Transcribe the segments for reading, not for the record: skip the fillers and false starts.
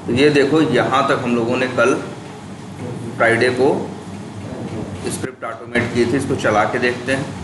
तो ये देखो, यहाँ तक हम लोगों ने कल फ्राइडे को स्क्रिप्ट ऑटोमेट की थी। इसको चला के देखते हैं।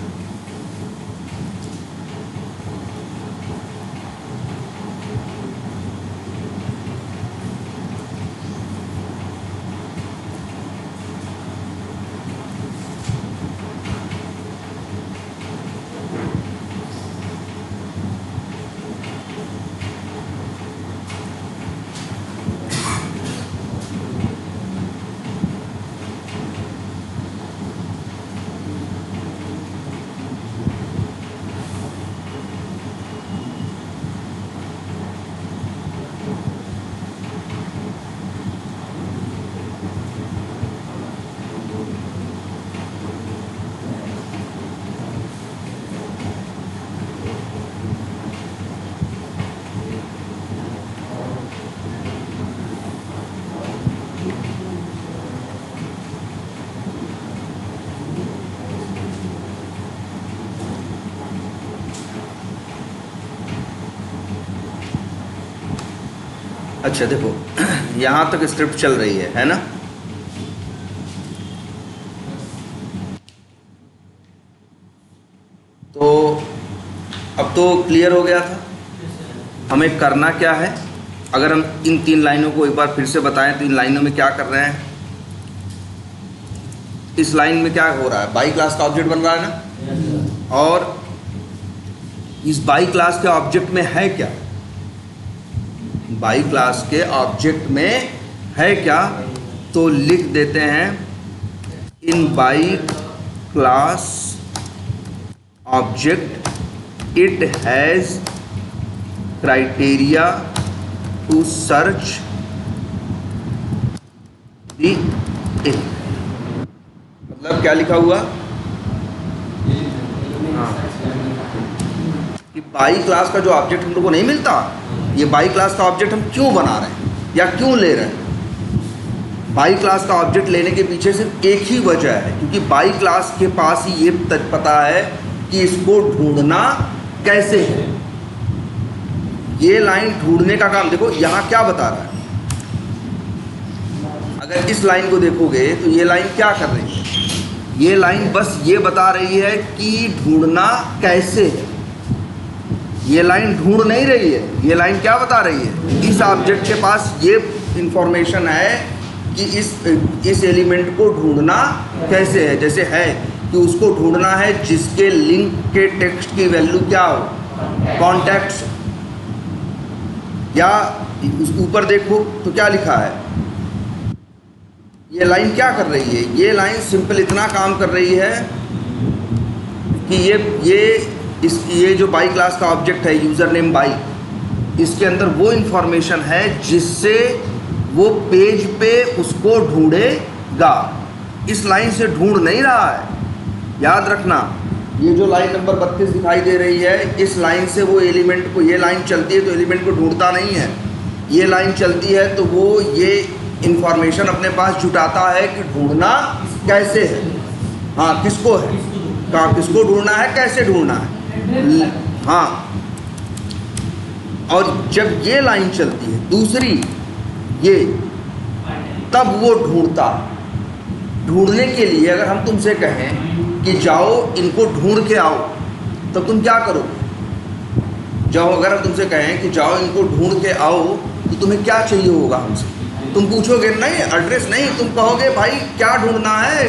अच्छा देखो, यहाँ तक स्क्रिप्ट चल रही है ना। तो अब तो क्लियर हो गया था। हमें करना क्या है, अगर हम इन 3 लाइनों को एक बार फिर से बताएं तो इन लाइनों में क्या कर रहे हैं। इस लाइन में क्या हो रहा है, बाई क्लास का ऑब्जेक्ट बन रहा है ना। और इस बाई क्लास के ऑब्जेक्ट में है क्या, बाई क्लास के ऑब्जेक्ट में है क्या, तो लिख देते हैं इन by class object it has criteria to search the A. मतलब क्या लिखा हुआ, कि बाई क्लास का जो ऑब्जेक्ट हम लोग को नहीं मिलता, ये बाई क्लास का ऑब्जेक्ट हम क्यों बना रहे हैं या क्यों ले रहे हैं। बाई क्लास का ऑब्जेक्ट लेने के पीछे सिर्फ एक ही वजह है, क्योंकि बाई क्लास के पास ही ये पता है कि इसको ढूंढना कैसे है। ये लाइन ढूंढने का काम देखो यहाँ क्या बता रहा है। अगर इस लाइन को देखोगे तो ये लाइन क्या कर रही है, ये लाइन बस ये बता रही है कि ढूंढना कैसे है। ये लाइन ढूंढ नहीं रही है, ये लाइन क्या बता रही है, इस ऑब्जेक्ट के पास ये इंफॉर्मेशन है कि इस एलिमेंट को ढूंढना कैसे है। जैसे है कि उसको ढूंढना है जिसके लिंक के टेक्स्ट की वैल्यू क्या हो, कॉन्टेक्ट्स। या उस ऊपर देखो तो क्या लिखा है, ये लाइन क्या कर रही है, ये लाइन सिंपल इतना काम कर रही है कि ये जो बाई क्लास का ऑब्जेक्ट है यूज़र नेम बाई, इसके अंदर वो इंफॉर्मेशन है जिससे वो पेज पे उसको ढूंढेगा। इस लाइन से ढूंढ नहीं रहा है, याद रखना। ये जो लाइन नंबर 32 दिखाई दे रही है, इस लाइन से वो एलिमेंट को, ये लाइन चलती है तो एलिमेंट को ढूंढता नहीं है। ये लाइन चलती है तो वो ये इंफॉर्मेशन अपने पास जुटाता है कि ढूंढना कैसे है। हाँ, किसको है, कहाँ किसको ढूंढना है, कैसे ढूंढना है। हाँ, और जब ये लाइन चलती है दूसरी ये, तब वो ढूंढता। ढूंढने के लिए अगर हम तुमसे कहें कि जाओ इनको ढूंढ के आओ, तो तुम क्या करोगे। जाओ, अगर हम तुमसे कहें कि जाओ इनको ढूंढ के आओ, तो तुम्हें क्या चाहिए होगा हमसे। तुम पूछोगे नहीं एड्रेस नहीं, तुम कहोगे भाई क्या ढूंढना है,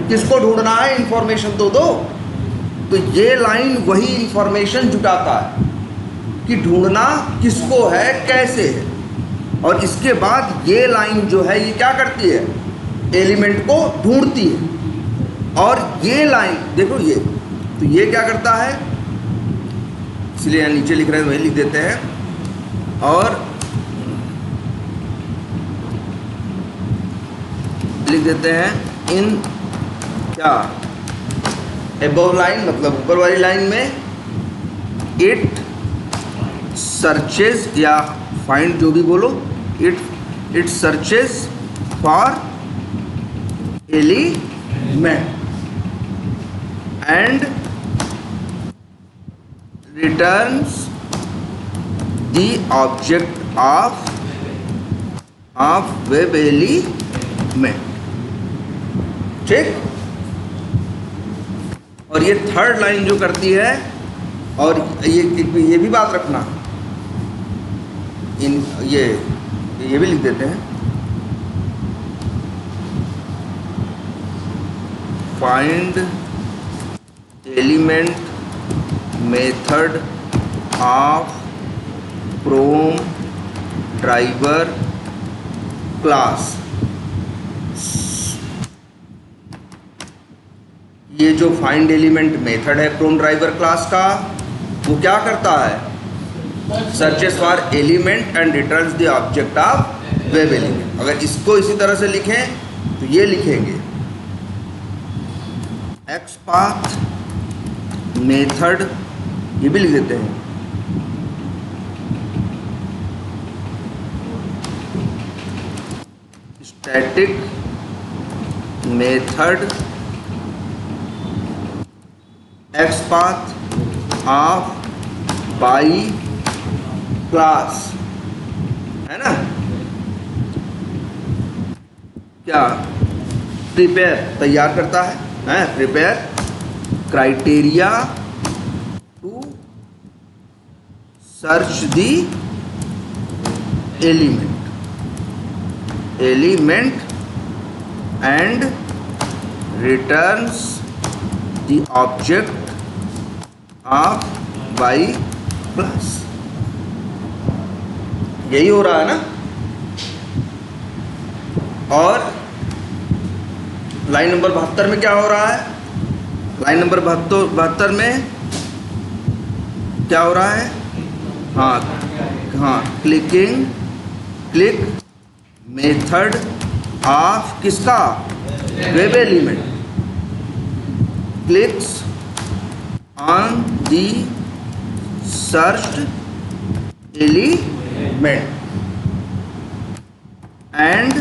किसको ढूंढना है, इंफॉर्मेशन तो दो। तो ये लाइन वही इंफॉर्मेशन जुटाता है कि ढूंढना किसको है, कैसे है। और इसके बाद ये लाइन जो है ये क्या करती है, एलिमेंट को ढूंढती है। और ये लाइन देखो ये, तो ये क्या करता है, इसलिए यहाँ नीचे लिख रहे हैं वही लिख देते हैं। और लिख देते हैं इन क्या, एबव लाइन मतलब ऊपर वाली लाइन में, इट सर्चेज या फाइंड जो भी बोलो, it searches for element and returns the object of web element. ठीक। और ये थर्ड लाइन जो करती है, और ये भी बात रखना, ये भी लिख देते हैं, find element method of from driver class. ये जो फाइंड एलिमेंट मेथड है प्रोम ड्राइवर क्लास का, वो क्या करता है? Searches for element and returns the object of web element. अगर इसको इसी तरह से लिखें तो ये लिखेंगे XPath मेथड, ये भी लिख देते हैं, static method XPath of by class, है ना? क्या प्रिपेयर तैयार करता है, prepare criteria to search the element and returns the object of by class. यही हो रहा है ना? और लाइन नंबर 72 में क्या हो रहा है? लाइन नंबर 72 में क्या हो रहा है? हाँ, क्लिक मेथड ऑफ किसका? Web element clicks on the searched element and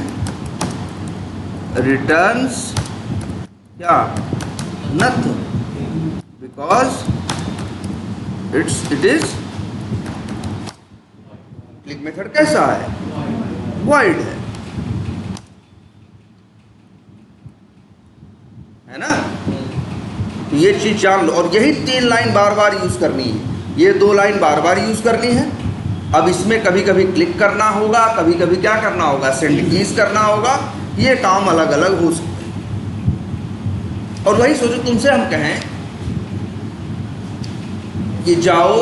returns क्या? Nothing, because it is click method कैसा है? वॉइड है ना? तो ये चीज जान लो। और यही 3 लाइन बार बार यूज करनी है, ये 2 लाइन बार बार यूज करनी है। अब इसमें कभी कभी क्लिक करना होगा, कभी कभी क्या करना होगा? सेंड कीज करना होगा। ये काम अलग अलग हो सकते हैं। और वही सोचो, तुमसे हम कहें कि जाओ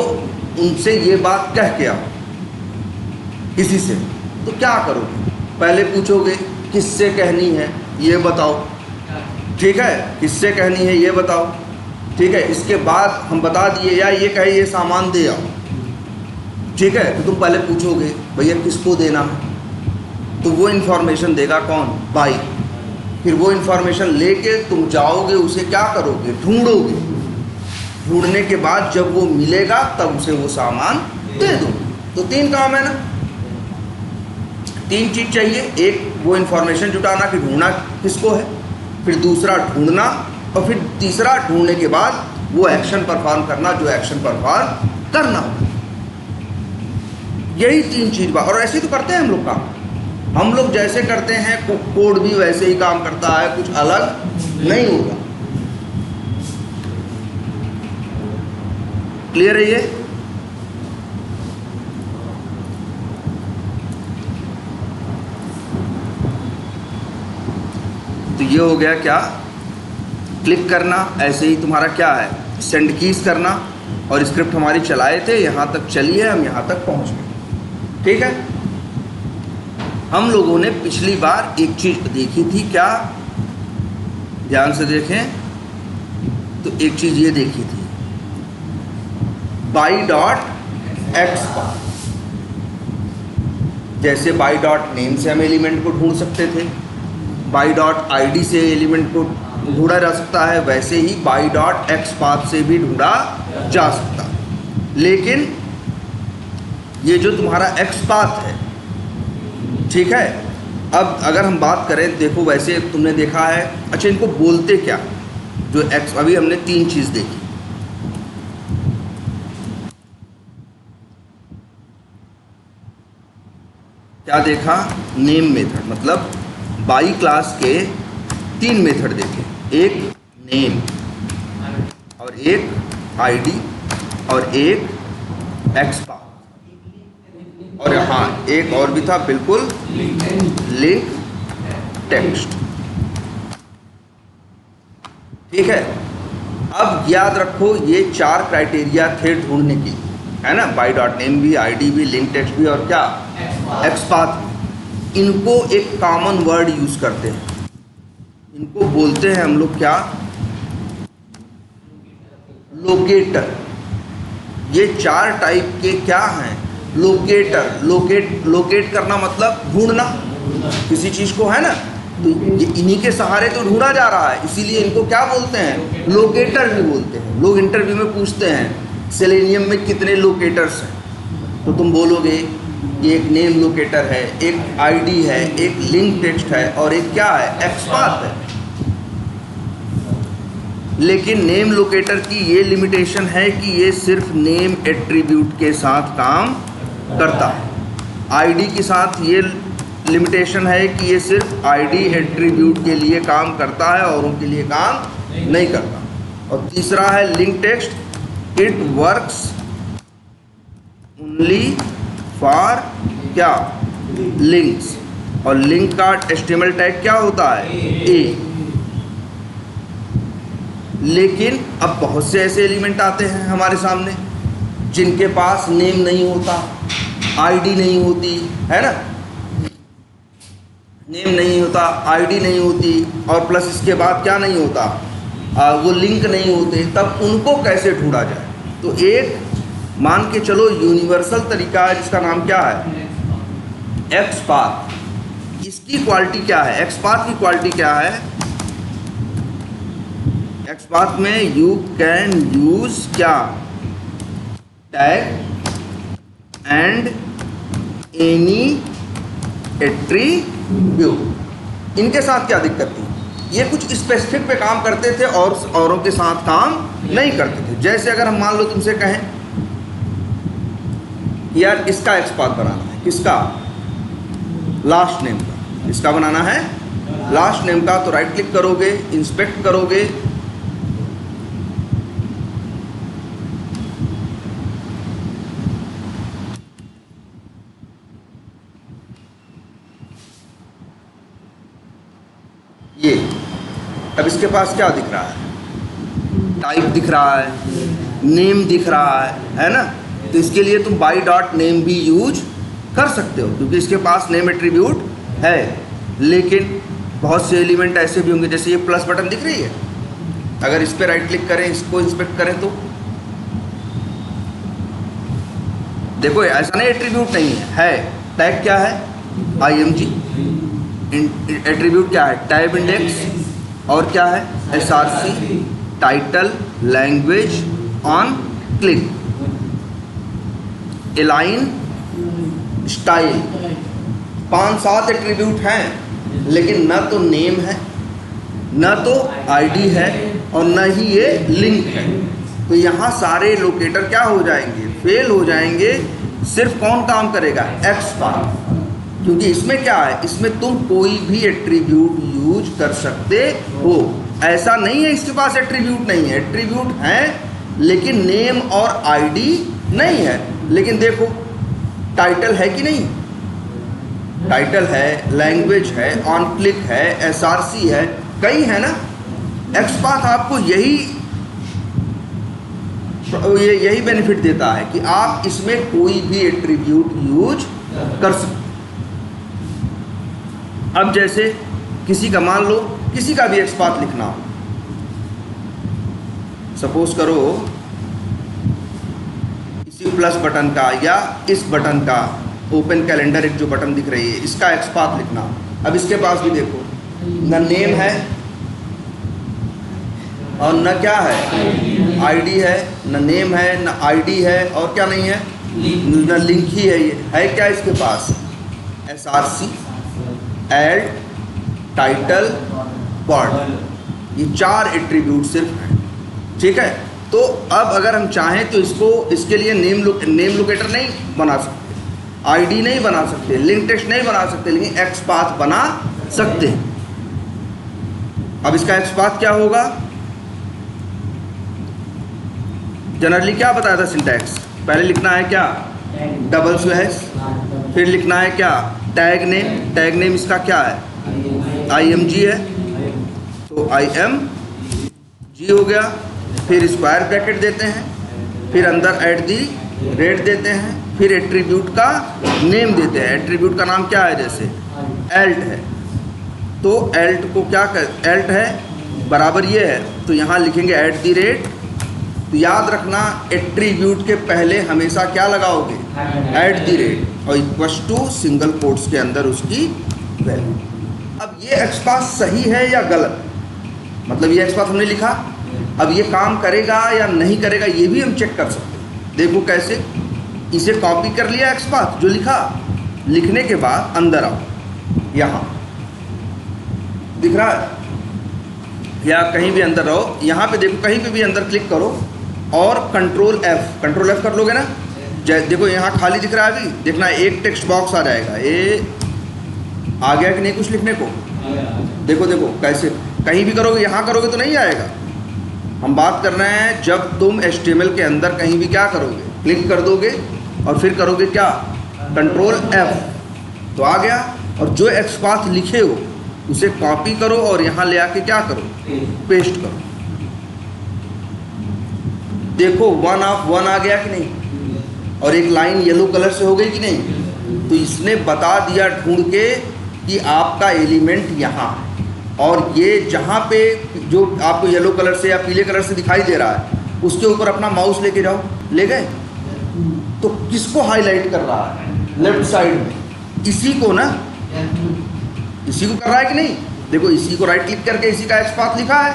उनसे ये बात कह के आओ किसी से, तो क्या करोगे? पहले पूछोगे किससे कहनी है ये बताओ, ठीक है? किससे कहनी है ये बताओ, ठीक है? इसके बाद हम बता दिए या ये कहे ये सामान दे आओ, ठीक है? तो तुम पहले पूछोगे भैया किसको देना है, तो वो इन्फॉर्मेशन देगा कौन? भाई। फिर वो इन्फॉर्मेशन लेके तुम जाओगे, उसे क्या करोगे? ढूंढोगे। ढूंढने के बाद जब वो मिलेगा तब उसे वो सामान दे दो। तो 3 काम है ना? 3 चीज चाहिए। एक वो इन्फॉर्मेशन जुटाना कि ढूंढना किसको है, फिर दूसरा ढूंढना, और फिर तीसरा ढूंढने के बाद वो एक्शन परफॉर्म करना जो एक्शन परफॉर्म करना। यही 3 चीज बात। और ऐसे ही तो करते हैं हम लोग काम। हम लोग जैसे करते हैं कोड भी वैसे ही काम करता है, कुछ अलग नहीं होगा। क्लियर है ये? तो ये हो गया क्या? क्लिक करना। ऐसे ही तुम्हारा क्या है? सेंड कीज करना। और स्क्रिप्ट हमारी चलाए थे, यहाँ तक चली है, हम यहाँ तक पहुँच गए, ठीक है? हम लोगों ने पिछली बार एक चीज देखी थी, क्या? ध्यान से देखें तो एक चीज ये देखी थी, बाई डॉट एक्सपाथ। जैसे बाई डॉट नेम से हम एलिमेंट को ढूंढ सकते थे, बाई डॉट आईडी से एलिमेंट को ढूंढा जा सकता है, वैसे ही बाई डॉट एक्सपाथ से भी ढूंढा जा सकता है। लेकिन ये जो तुम्हारा एक्सपाथ है, ठीक है? अब अगर हम बात करें, देखो वैसे तुमने देखा है, अच्छा इनको बोलते क्या? जो एक्स, अभी हमने 3 चीज़ देखी। क्या देखा, नेम मेथड, मतलब बाई क्लास के 3 मेथड देखे, एक नेम और एक आईडी और एक एक्सपाथ, और हाँ एक और भी था बिल्कुल, लिंक टेक्स्ट। ठीक है, अब याद रखो ये 4 क्राइटेरिया थे ढूंढने की, है ना, बाई डॉट नेम भी, आईडी भी, लिंक टेक्स्ट भी और क्या, एक्सपाथ। इनको एक कॉमन वर्ड यूज करते हैं, इनको बोलते हैं हम लोग क्या, लोकेटर। ये 4 टाइप के क्या हैं, लोकेटर। लोकेट करना मतलब ढूंढना किसी चीज को, है ना, तो ये इन्हीं के सहारे तो ढूंढा जा रहा है, इसीलिए इनको क्या बोलते हैं, लोकेटर भी बोलते हैं। लोग इंटरव्यू में पूछते हैं सेलेनियम में कितने लोकेटर्स हैं, तो तुम लोगे कि एक नेम लोकेटर है, एक आईडी है, एक लिंक टेक्स्ट है और एक क्या है, एक्सपाथ है। लेकिन नेम लोकेटर की ये लिमिटेशन है कि ये सिर्फ नेम एट्रीब्यूट के साथ काम करता है। आईडी के साथ ये लिमिटेशन है कि ये सिर्फ आईडी एट्रीब्यूट के लिए काम करता है, औरों के लिए काम नहीं करता। और तीसरा है link text, it works only for क्या, लिंक्स, और लिंक का HTML टैग क्या होता है, ए। लेकिन अब बहुत से ऐसे एलिमेंट आते हैं हमारे सामने जिनके पास नेम नहीं होता, आईडी नहीं होती, है ना, नेम नहीं होता, आईडी नहीं होती, और प्लस इसके बाद क्या नहीं होता, वो लिंक नहीं होते, तब उनको कैसे ढूंढा जाए। तो एक मान के चलो यूनिवर्सल तरीका है जिसका नाम क्या है, एक्सपाथ। इसकी क्वालिटी क्या है, एक्सपाथ की क्वालिटी क्या है, एक्सपाथ में यू कैन यूज क्या, टैग एंड एनी एट्रीब्यूट। इनके साथ क्या दिक्कत थी, ये कुछ स्पेसिफिक पे काम करते थे और औरों के साथ काम नहीं करते थे। जैसे अगर हम मान लो तुमसे कहें यार इसका एक्सपाथ बनाना है, किसका, लास्ट नेम का, इसका बनाना है लास्ट नेम का, तो राइट क्लिक करोगे, इंस्पेक्ट करोगे, ये अब इसके पास क्या दिख रहा है, टाइप दिख रहा है, नेम दिख रहा है ना। तो इसके लिए तुम बाई डॉट नेम भी यूज कर सकते हो क्योंकि इसके पास नेम एट्रीब्यूट है। लेकिन बहुत से एलिमेंट ऐसे भी होंगे, जैसे ये प्लस बटन दिख रही है, अगर इस पर राइट क्लिक करें, इसको इंस्पेक्ट करें तो देखो ऐसा नहीं एट्रीब्यूट नहीं है, टैग क्या है, IMG, एट्रीब्यूट क्या है, टाइप इंडेक्स, और क्या है, SRC, title, language, on click, align, style. 5-7 attribute हैं, लेकिन न तो नेम है, न तो आईडी है, और न ही ये लिंक है। तो यहाँ सारे लोकेटर क्या हो जाएंगे, फेल हो जाएंगे। सिर्फ कौन काम करेगा, एक्सपाथ, क्योंकि इसमें क्या है, इसमें तुम कोई भी एट्रीब्यूट यूज कर सकते हो। ऐसा नहीं है इसके पास एट्रीब्यूट नहीं है, एट्रीब्यूट हैं लेकिन नेम और आईडी नहीं है। लेकिन देखो टाइटल है कि नहीं, टाइटल है, लैंग्वेज है, ऑन क्लिक है, SRC है, कई है ना। एक्सपाथ आपको यही बेनिफिट देता है कि आप इसमें कोई भी एट्रीब्यूट यूज कर सकते। अब जैसे किसी का, मान लो किसी का भी एक्सपाथ लिखना हो, सपोज करो इसी प्लस बटन का या इस बटन का, ओपन कैलेंडर एक जो बटन दिख रही है, इसका एक्सपाथ लिखना हो। अब इसके पास भी देखो न नेम है और न क्या है, आईडी है, न नेम है, न आईडी है, और क्या नहीं है, न लिंक ही है। ये है क्या इसके पास, SRC, एड, टाइटल, वर्ड, ये 4 एट्रीब्यूट सिर्फ हैं। ठीक है, तो अब अगर हम चाहें तो इसको, इसके लिए नेम लोकेटर नहीं बना सकते, आईडी नहीं बना सकते, लिंक टेक्स्ट नहीं बना सकते, लेकिन एक्सपाथ बना सकते हैं। अब इसका एक्सपाथ क्या होगा? जनरली क्या बताया था सिंटैक्स? पहले लिखना है क्या? डबल स्लैश, फिर लिखना है क्या? Tag name. टैग नेम इसका क्या है? IMG है, तो IMG हो गया। फिर स्क्वायर ब्रैकेट देते हैं, फिर अंदर @ देते हैं, फिर एट्रीब्यूट का नेम देते हैं। एट्रीब्यूट का नाम क्या है? जैसे alt है, तो alt को क्या कर, alt है बराबर ये है, तो यहाँ लिखेंगे @ तो याद रखना एट्रीब्यूट के पहले हमेशा क्या लगाओगे? @ और इक्वल्स टू सिंगल कोट्स के अंदर उसकी वैल्यू। अब ये एक्सपाथ सही है या गलत? मतलब ये एक्सपाथ हमने लिखा, अब ये काम करेगा या नहीं करेगा ये भी हम चेक कर सकते हैं। देखो कैसे? इसे कॉपी कर लिया एक्सपाथ जो लिखा, लिखने के बाद अंदर आओ, यहाँ दिख रहा है या कहीं भी अंदर रहो, यहाँ पे देखो कहीं पे भी अंदर क्लिक करो और कंट्रोल F कर लोगे ना, देखो यहाँ खाली दिख रहा है। अभी देखना एक टेक्स्ट बॉक्स आ जाएगा, ये आ गया कि नहीं कुछ लिखने को? देखो देखो कैसे, कहीं भी करोगे, यहाँ करोगे तो नहीं आएगा। हम बात कर रहे हैं जब तुम HTML के अंदर कहीं भी क्या करोगे? क्लिक कर दोगे और फिर करोगे क्या? कंट्रोल F, तो आ गया। और जो एक्सपाथ लिखे हो उसे कॉपी करो और यहाँ ले आके क्या करो? पेस्ट करो। देखो 1 ऑफ 1 आ गया कि नहीं? और एक लाइन येलो कलर से हो गई कि नहीं? तो इसने बता दिया ढूंढ के कि आपका एलिमेंट यहाँ है, और ये जहाँ पे जो आपको येलो कलर से या पीले कलर से दिखाई दे रहा है उसके ऊपर अपना माउस लेके जाओ। ले गए? तो किसको हाईलाइट कर रहा है? लेफ्ट साइड में, इसी को ना, इसी को कर रहा है कि नहीं? देखो इसी को राइट क्लिक करके इसी का एक्सपाथ लिखा है,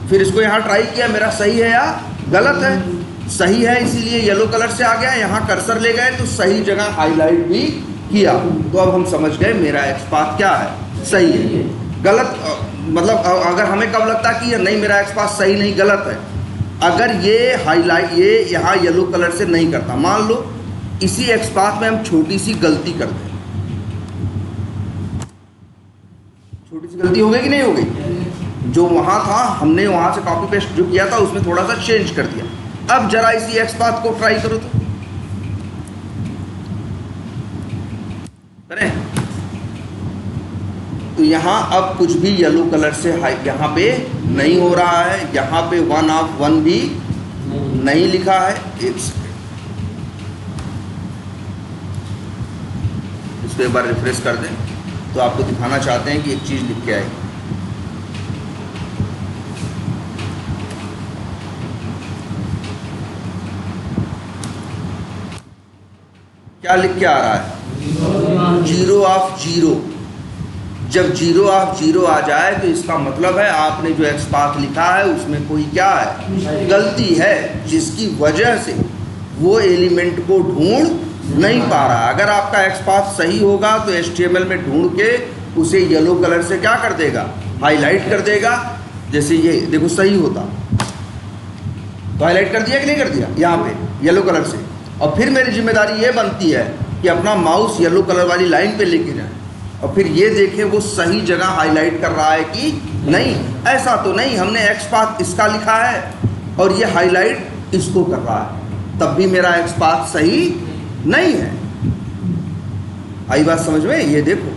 फिर इसको यहाँ ट्राई किया, मेरा सही है या गलत है? सही है, इसीलिए येलो कलर से आ गया। यहाँ कर्सर ले गए तो सही जगह हाईलाइट भी किया, तो अब हम समझ गए मेरा एक्सपाथ क्या है? सही है। गलत मतलब अगर हमें कब लगता है कि नहीं मेरा एक्सपाथ सही नहीं गलत है? अगर ये हाईलाइट ये यहाँ येलो कलर से नहीं करता, मान लो इसी एक्सपाथ में हम छोटी सी गलती कर दें, छोटी सी गलती हो गई कि नहीं हो गई? जो वहाँ था हमने वहाँ से कॉपी पेस्ट जो किया था उसमें थोड़ा सा चेंज कर दिया। अब जरा इसी एक्सपाथ को ट्राई करो तो करें, तो यहाँ अब कुछ भी येलो कलर से यहाँ पे नहीं हो रहा है, यहाँ पे 1 ऑफ 1 भी नहीं लिखा है। एक सेकेंड, इस पर एक बार रिफ्रेश कर दें तो आपको दिखाना चाहते हैं कि एक चीज़ लिख के आए। क्या लिख के आ रहा है? 0 ऑफ 0। जब 0 ऑफ 0 आ जाए तो इसका मतलब है आपने जो एक्सपाथ लिखा है उसमें कोई क्या है? गलती है, जिसकी वजह से वो एलिमेंट को ढूंढ नहीं पा रहा। अगर आपका एक्सपाथ सही होगा तो HTML में ढूंढ के उसे येलो कलर से क्या कर देगा? हाईलाइट कर देगा। जैसे ये देखो सही होता तो हाईलाइट कर दिया कि नहीं कर दिया? यहाँ पे येलो कलर से। और फिर मेरी जिम्मेदारी ये बनती है कि अपना माउस येलो कलर वाली लाइन पे लेके जाए और फिर ये देखें वो सही जगह हाईलाइट कर रहा है कि नहीं। ऐसा तो नहीं हमने एक्सपाथ इसका लिखा है और ये हाईलाइट इसको कर रहा है, तब भी मेरा एक्सपाथ सही नहीं है। आई बात समझ में? ये देखो,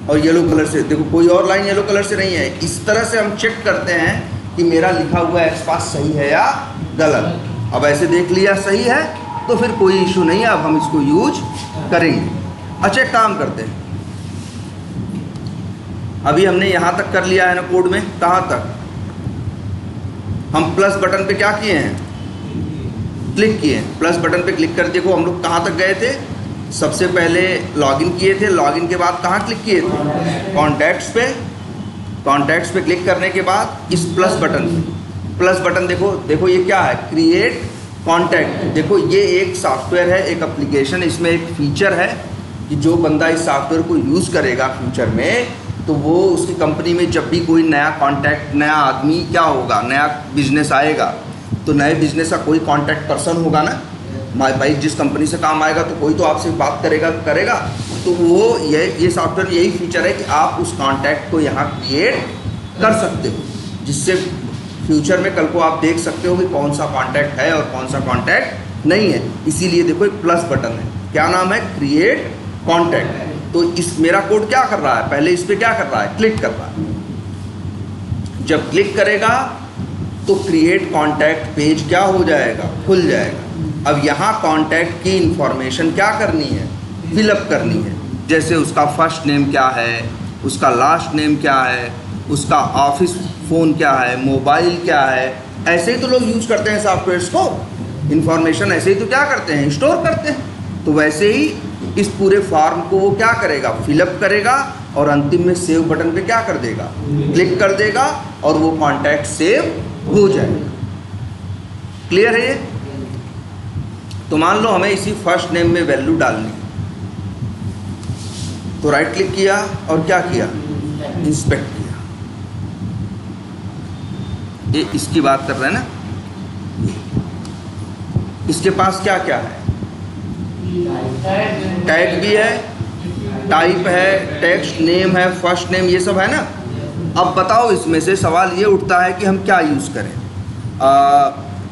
और येलो कलर से देखो कोई और लाइन येलो कलर से नहीं है। इस तरह से हम चेक करते हैं कि मेरा लिखा हुआ एक्सपाथ सही है या गलत। अब ऐसे देख लिया सही है तो फिर कोई इशू नहीं है, अब हम इसको यूज करेंगे। अच्छा एक काम करते हैं, अभी हमने यहाँ तक कर लिया है ना कोड में, कहाँ तक? हम प्लस बटन पे क्या किए हैं? क्लिक किए। प्लस बटन पे क्लिक कर देखो हम लोग कहाँ तक गए थे। सबसे पहले लॉगिन किए थे, लॉगिन के बाद कहाँ क्लिक किए थे? कॉन्टैक्ट्स पे। कॉन्टैक्ट्स पे क्लिक करने के बाद इस प्लस बटन पे, प्लस बटन देखो, देखो ये क्या है? Create contact. देखो ये एक सॉफ्टवेयर है, एक एप्लीकेशन, इसमें एक फीचर है कि जो बंदा इस सॉफ्टवेयर को यूज़ करेगा फ्यूचर में, तो वो उसकी कंपनी में जब भी कोई नया कॉन्टैक्ट, नया आदमी क्या होगा, नया बिजनेस आएगा, तो नए बिजनेस का कोई कॉन्टैक्ट पर्सन होगा ना, भाई जिस कंपनी से काम आएगा तो कोई तो आपसे बात करेगा। तो वो ये सॉफ्टवेयर यही फीचर है कि आप उस कॉन्टैक्ट को यहाँ क्रिएट कर सकते हो, जिससे फ्यूचर में कल को आप देख सकते हो कि कौन सा कॉन्टैक्ट है और कौन सा कॉन्टैक्ट नहीं है। इसीलिए देखो एक प्लस बटन है, क्या नाम है, क्रिएट कॉन्टैक्ट। तो इस मेरा कोड क्या कर रहा है, पहले इस पर क्या कर रहा है, क्लिक कर रहा है। जब क्लिक करेगा तो क्रिएट कॉन्टैक्ट पेज क्या हो जाएगा, खुल जाएगा। अब यहाँ कॉन्टैक्ट की इंफॉर्मेशन क्या करनी है, फिलअप करनी है। जैसे उसका फर्स्ट नेम क्या है, उसका लास्ट नेम क्या है, उसका ऑफिस फ़ोन क्या है, मोबाइल क्या है। ऐसे ही तो लोग यूज करते हैं सॉफ्टवेयर्स को, इंफॉर्मेशन ऐसे ही तो क्या करते हैं, स्टोर करते हैं। तो वैसे ही इस पूरे फॉर्म को वो क्या करेगा, फिलअप करेगा और अंतिम में सेव बटन पे क्या कर देगा, क्लिक कर देगा और वो कॉन्टैक्ट सेव हो जाएगा। क्लियर है ये? तो मान लो हमें इसी फर्स्ट नेम में वैल्यू डालनी है, तो राइट क्लिक किया और क्या किया, इंस्पेक्ट किया। ये इसकी बात कर रहे हैं ना, इसके पास क्या क्या है, टैग भी है, टाइप है, टेक्स्ट, नेम है, फर्स्ट नेम, ये सब है ना। अब बताओ इसमें से सवाल ये उठता है कि हम क्या यूज़ करें।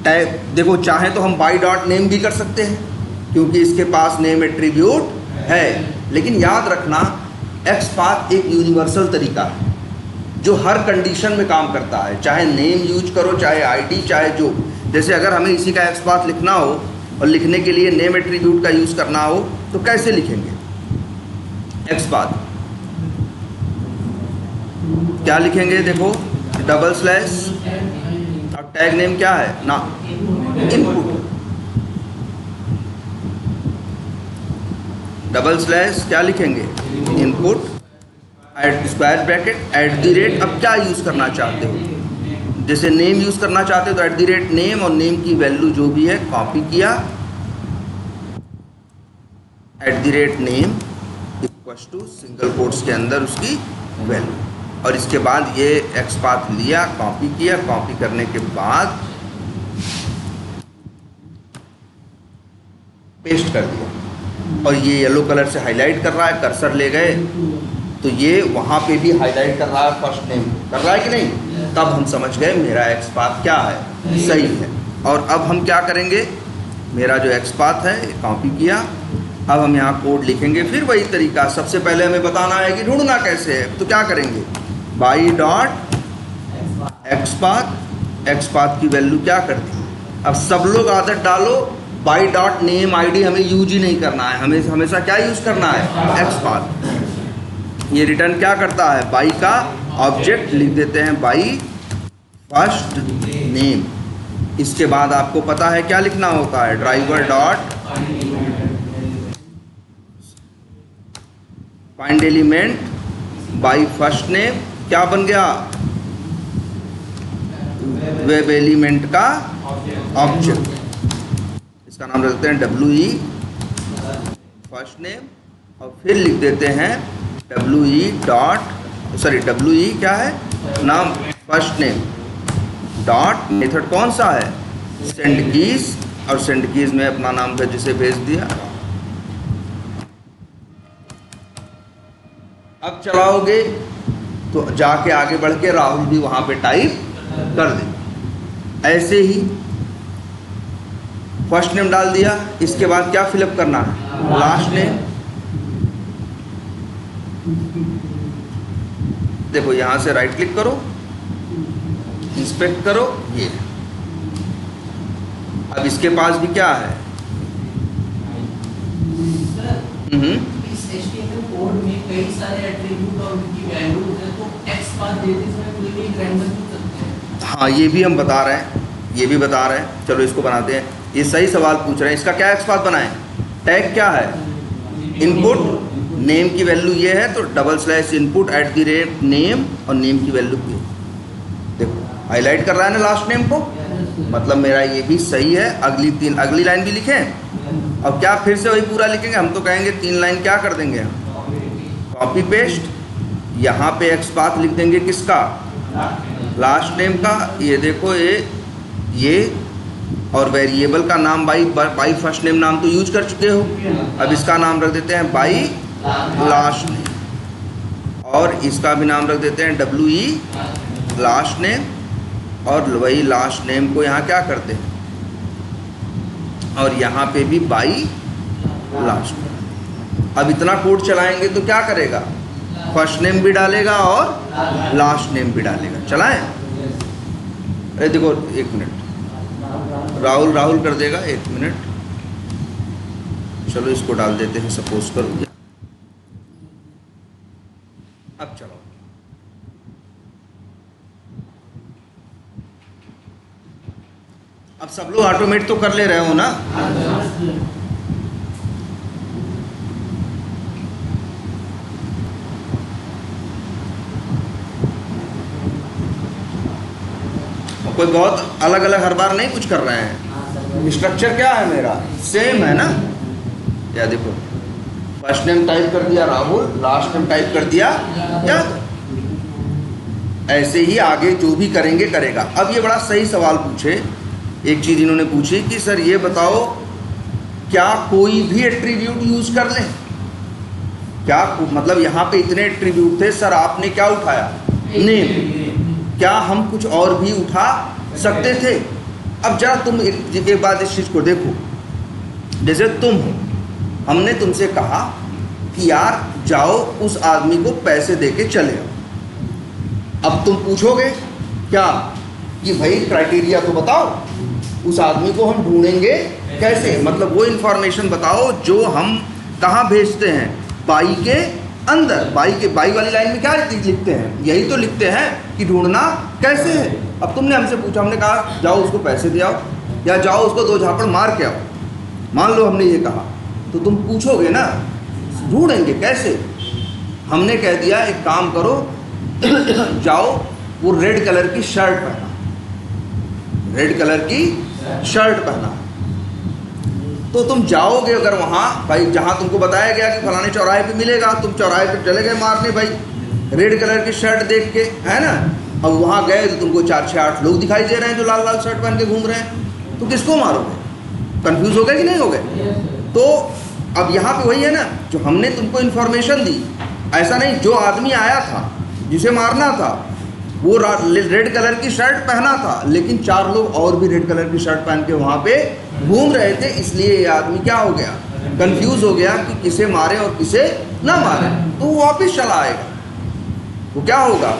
टैग देखो, चाहे तो हम बाई डॉट नेम भी कर सकते हैं क्योंकि इसके पास नेम एट्रीब्यूट है, लेकिन याद रखना एक्सपाथ एक यूनिवर्सल तरीका है जो हर कंडीशन में काम करता है। चाहे नेम यूज करो, चाहे आईडी, चाहे जो, जैसे अगर हमें इसी का एक्सपाथ लिखना हो और लिखने के लिए नेम एट्रीब्यूट का यूज़ करना हो तो कैसे लिखेंगे, एक्सपाथ क्या लिखेंगे, देखो डबल स्लैश और टैग नेम क्या है ना, इनपुट, डबल स्लैश क्या लिखेंगे, इनपुट, एट स्क्वायर ब्रैकेट @ अब क्या यूज़ करना चाहते हो, जैसे नेम यूज़ करना चाहते हो तो @ नेम और नेम की वैल्यू जो भी है कॉपी किया, @ name equals to single quotes के अंदर उसकी वैल्यू, और इसके बाद ये एक्सपाथ लिया, कॉपी किया, कॉपी करने के बाद पेस्ट कर दिया और ये येलो कलर से हाईलाइट कर रहा है, कर्सर ले गए तो ये वहाँ पे भी हाईलाइट कर रहा है, फर्स्ट नेम कर रहा है कि नहीं। तब हम समझ गए मेरा एक्सपाथ क्या है, सही है। और अब हम क्या करेंगे, मेरा जो एक्सपाथ है कॉपी किया, अब हम यहाँ कोड लिखेंगे, फिर वही तरीका। सबसे पहले हमें बताना है कि ढूंढना कैसे है, तो क्या करेंगे, बाई डॉट एक्सपाथ, एक्सपाथ की वैल्यू क्या कर दी। अब सब लोग आदत डालो, बाई डॉट नेम आईडी हमें यूज ही नहीं करना है, हमें हमेशा क्या यूज़ करना है, एक्सपाथ। ये रिटर्न क्या करता है, बाई का ऑब्जेक्ट लिख देते हैं, बाई फर्स्ट नेम। इसके बाद आपको पता है क्या लिखना होता है, driver dot find element by first name, क्या बन गया, वेब एलिमेंट का ऑब्जेक्ट। इसका नाम रखते हैं WE फर्स्ट नेम और फिर लिख देते हैं WE क्या है, नाम फर्स्ट नेम डॉट, मेथड कौन सा है, सेंड कीज, और सेंड कीज में अपना नाम का जिसे भेज दिया। अब चलाओगे तो जाके आगे बढ़ के राहुल भी वहां पे टाइप कर दे। ऐसे ही फर्स्ट नेम डाल दिया, इसके बाद क्या फिलअप करना है, लास्ट नेम। देखो यहां से राइट क्लिक करो, इंस्पेक्ट करो, ये अब इसके पास भी क्या है, इस HTML कोड में कई सारे एट्रीब्यूट और उनकी वैल्यूज हैं, तो एक्सपाथ देते समय कोई भी रैंडम चुन सकते हैं। हाँ, ये भी हम बता रहे हैं, ये भी बता रहे हैं। चलो इसको बनाते हैं, ये सही सवाल पूछ रहे हैं। इसका क्या एक्सपाथ बनाएं, टैग क्या है, इनपुट, नेम की वैल्यू ये है तो डबल स्लैश इनपुट @ नेम और नेम की वैल्यू ये। देखो हाईलाइट कर रहा है ना लास्ट नेम को, मतलब मेरा ये भी सही है। अगली लाइन भी लिखें, और क्या फिर से वही पूरा लिखेंगे, हम तो कहेंगे 3 लाइन क्या कर देंगे, कॉपी पेस्ट, यहाँ पे एक्सपाथ लिख देंगे किसका, लास्ट नेम का। ये देखो ये और वेरिएबल का नाम बाई फर्स्ट नेम नाम तो यूज कर चुके हो, अब इसका नाम रख देते हैं बाई लास्ट नेम, और इसका भी नाम रख देते हैं WE लास्ट नेम, और वही लास्ट नेम को यहाँ क्या करते हैं, और यहाँ पे भी बाई लास्ट नेम। अब इतना कोड चलाएंगे तो क्या करेगा, फर्स्ट नेम भी डालेगा और लास्ट नेम भी डालेगा। चलाएं? अरे देखो एक मिनट, राहुल राहुल कर देगा, एक मिनट, चलो इसको डाल देते हैं, सपोज करो। अब चलो अब सब लोग ऑटोमेट तो कर ले रहे हो ना? कोई बहुत अलग अलग हर बार नहीं कुछ कर रहे हैं। स्ट्रक्चर क्या है मेरा, सेम है ना? या देखो, फर्स्ट नेम टाइप कर दिया राहुल, लास्ट नेम टाइप कर दिया या ऐसे ही आगे जो भी करेंगे करेगा। अब ये बड़ा सही सवाल पूछे, एक चीज़ इन्होंने पूछी कि सर ये बताओ क्या कोई भी एट्रीब्यूट यूज कर लें? क्या मतलब यहाँ पे इतने एट्रीब्यूट थे, सर आपने क्या उठाया, नेम, क्या हम कुछ और भी उठा सकते थे? अब जरा तुम एक बात इस चीज़ को देखो, जैसे तुम हो, हमने तुमसे कहा कि यार जाओ उस आदमी को पैसे देके चले आओ। अब तुम पूछोगे क्या कि भाई क्राइटेरिया तो बताओ, उस आदमी को हम ढूंढेंगे कैसे, मतलब वो इन्फॉर्मेशन बताओ जो हम कहाँ भेजते हैं, बाई के अंदर। बाई वाली लाइन में क्या लिखते हैं, यही तो लिखते हैं कि ढूंढना कैसे है। अब तुमने हमसे पूछा, हमने कहा जाओ उसको पैसे दे आओ या जाओ उसको 2 झापड़ मार के आओ, मान लो हमने ये कहा, तो तुम पूछोगे ना ढूंढेंगे कैसे। हमने कह दिया एक काम करो जाओ वो रेड कलर की शर्ट पहना, रेड कलर की शर्ट पहना, तो तुम जाओगे अगर वहाँ भाई जहाँ तुमको बताया गया कि फलाने चौराहे पे मिलेगा, तुम चौराहे पे चले गए मारने भाई रेड कलर की शर्ट देख के, है ना? अब वहाँ गए तो तुमको 4-6-8 लोग दिखाई दे रहे हैं जो लाल लाल शर्ट पहन के घूम रहे हैं, तो किसको मारोगे? कंफ्यूज हो गए कि नहीं हो गए? तो अब यहाँ पे वही है ना, जो हमने तुमको इन्फॉर्मेशन दी, ऐसा नहीं जो आदमी आया था जिसे मारना था वो रेड कलर की शर्ट पहना था, लेकिन 4 लोग और भी रेड कलर की शर्ट पहन के वहाँ पे घूम रहे थे, इसलिए ये आदमी क्या हो गया, कंफ्यूज हो गया कि किसे मारे और किसे ना मारे, तो वो वापस चला आएगा। वो क्या होगा,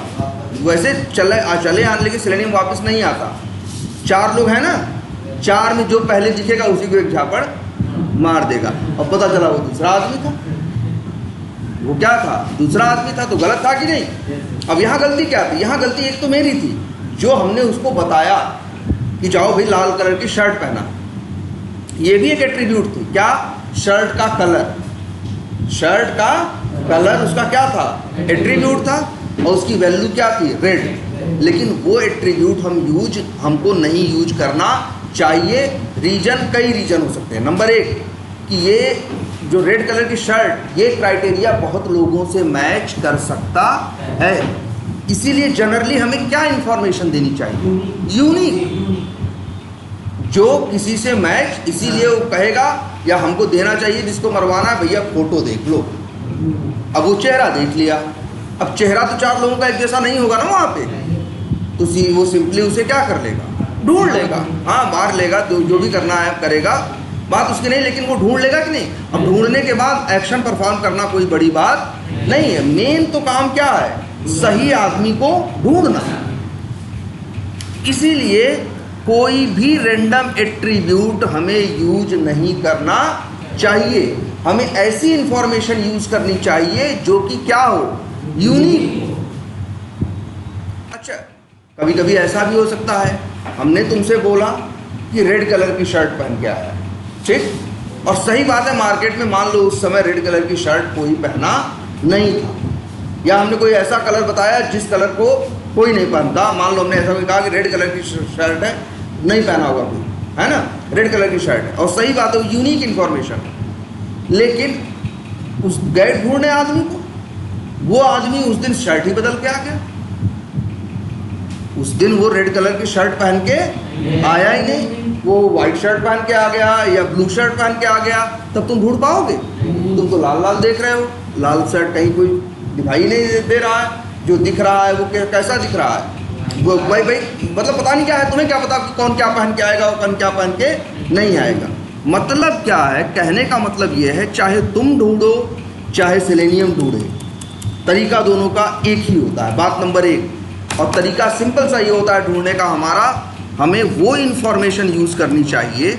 वैसे चले आने लेकिन सिलेनियम वापस नहीं आता। 4 लोग हैं ना, 4 में जो पहले दिखेगा उसी को एक झापड़ मार देगा। अब पता चला वो दूसरा आदमी था, वो क्या था, दूसरा आदमी था, तो गलत था कि नहीं? अब यहाँ गलती क्या थी, यहाँ गलती एक तो मेरी थी, जो हमने उसको बताया कि जाओ भाई लाल कलर की शर्ट पहना, ये भी एक एट्रीब्यूट थी। क्या, शर्ट का कलर, शर्ट का कलर उसका क्या था, एट्रीब्यूट था, और उसकी वैल्यू क्या थी, रेड। लेकिन वो एट्रीब्यूट हमको नहीं यूज करना चाहिए। रीजन, कई रीजन हो सकते हैं। नंबर 1 कि ये जो रेड कलर की शर्ट, ये क्राइटेरिया बहुत लोगों से मैच कर सकता है, इसीलिए जनरली हमें क्या इंफॉर्मेशन देनी चाहिए, यूनिक, जो किसी से मैच, इसीलिए वो कहेगा या हमको देना चाहिए जिसको मरवाना है, भैया फोटो देख लो। अब वो चेहरा देख लिया, अब चेहरा तो 4 लोगों का एक जैसा नहीं होगा ना वहाँ पे, तो वो सिंपली उसे क्या कर लेगा, ढूंढ लेगा, हाँ मार लेगा, जो भी करना है करेगा, बात उसकी नहीं, लेकिन वो ढूंढ लेगा कि नहीं। अब ढूंढने के बाद एक्शन परफॉर्म करना कोई बड़ी बात नहीं है, मेन तो काम क्या है, सही आदमी को ढूंढना। इसीलिए कोई भी रैंडम एट्रीब्यूट हमें यूज नहीं करना चाहिए, हमें ऐसी इंफॉर्मेशन यूज करनी चाहिए जो कि क्या हो, यूनिक हो। अच्छा, कभी कभी ऐसा भी हो सकता है, हमने तुमसे बोला कि रेड कलर की शर्ट पहन के आया, ठीक, और सही बात है, मार्केट में मान लो उस समय रेड कलर की शर्ट कोई पहना नहीं था, या हमने कोई ऐसा कलर बताया जिस कलर को कोई नहीं पहनता। मान लो हमने ऐसा भी कहा कि रेड कलर की शर्ट है, नहीं पहना होगा कोई, है ना, रेड कलर की शर्ट है, और सही बात है, यूनिक इन्फॉर्मेशन। लेकिन उस गए ढूंढने आदमी को, वो आदमी उस दिन शर्ट ही बदल के आ गया, उस दिन वो रेड कलर की शर्ट पहन के आया ही नहीं, वो वाइट शर्ट पहन के आ गया या ब्लू शर्ट पहन के आ गया, तब तुम ढूंढ पाओगे? तुम तो लाल लाल देख रहे हो, लाल शर्ट कहीं कोई दिखाई नहीं दे रहा है, जो दिख रहा है वो कैसा दिख रहा है? वो भाई मतलब पता नहीं क्या है, तुम्हें क्या पता कि कौन क्या पहन के आएगा और कौन क्या पहन के नहीं आएगा। मतलब क्या है, कहने का मतलब ये है, चाहे तुम ढूंढो चाहे सेलेनियम ढूंढे, तरीका दोनों का एक ही होता है, बात नंबर 1। और तरीका सिंपल सा ये होता है ढूंढने का हमारा, हमें वो इंफॉर्मेशन यूज़ करनी चाहिए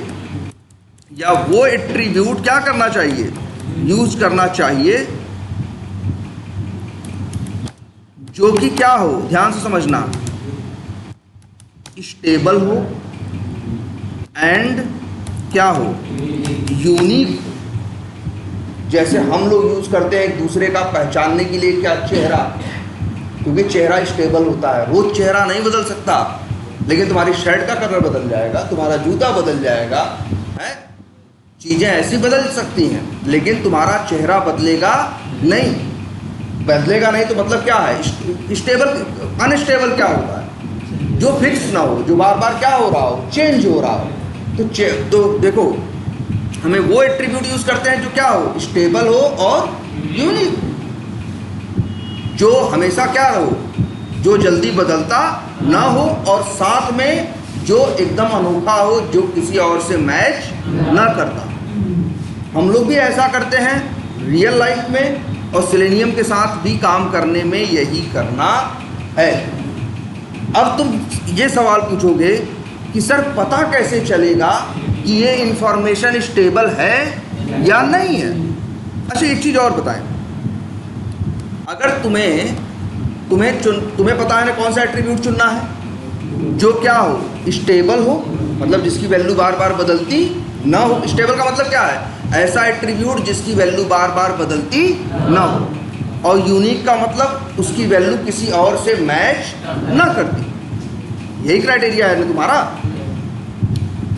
या वो एट्रीब्यूट क्या करना चाहिए, यूज करना चाहिए, जो कि क्या हो, ध्यान से समझना, स्टेबल हो एंड क्या हो, यूनिक। जैसे हम लोग यूज करते हैं एक दूसरे का पहचानने के लिए क्या, चेहरा, क्योंकि चेहरा स्टेबल होता है, रोज चेहरा नहीं बदल सकता, लेकिन तुम्हारी शर्ट का कलर बदल जाएगा, तुम्हारा जूता बदल जाएगा, है, चीज़ें ऐसी बदल सकती हैं, लेकिन तुम्हारा चेहरा बदलेगा नहीं। बदलेगा नहीं तो मतलब क्या है, स्टेबल। अनस्टेबल क्या होता है, जो फिक्स ना हो, जो बार बार क्या हो रहा हो, चेंज हो रहा हो। तो देखो, हमें वो एट्रीब्यूट यूज करते हैं जो क्या हो, स्टेबल हो और यूनिक, जो हमेशा क्या हो, जो जल्दी बदलता ना हो, और साथ में जो एकदम अनोखा हो, जो किसी और से मैच ना करता। हम लोग भी ऐसा करते हैं रियल लाइफ में, और सेलेनियम के साथ भी काम करने में यही करना है। अब तुम ये सवाल पूछोगे कि सर पता कैसे चलेगा कि ये इंफॉर्मेशन स्टेबल है या नहीं है? अच्छा, एक चीज़ और बताएं, अगर तुम्हें पता है ना कौन सा एट्रीब्यूट चुनना है, जो क्या हो, स्टेबल हो, मतलब जिसकी वैल्यू बार बार बदलती ना हो। स्टेबल का मतलब क्या है, ऐसा एट्रीब्यूट जिसकी वैल्यू बार बार बदलती ना हो, और यूनिक का मतलब उसकी वैल्यू किसी और से मैच ना करती। यही क्राइटेरिया है ना तुम्हारा।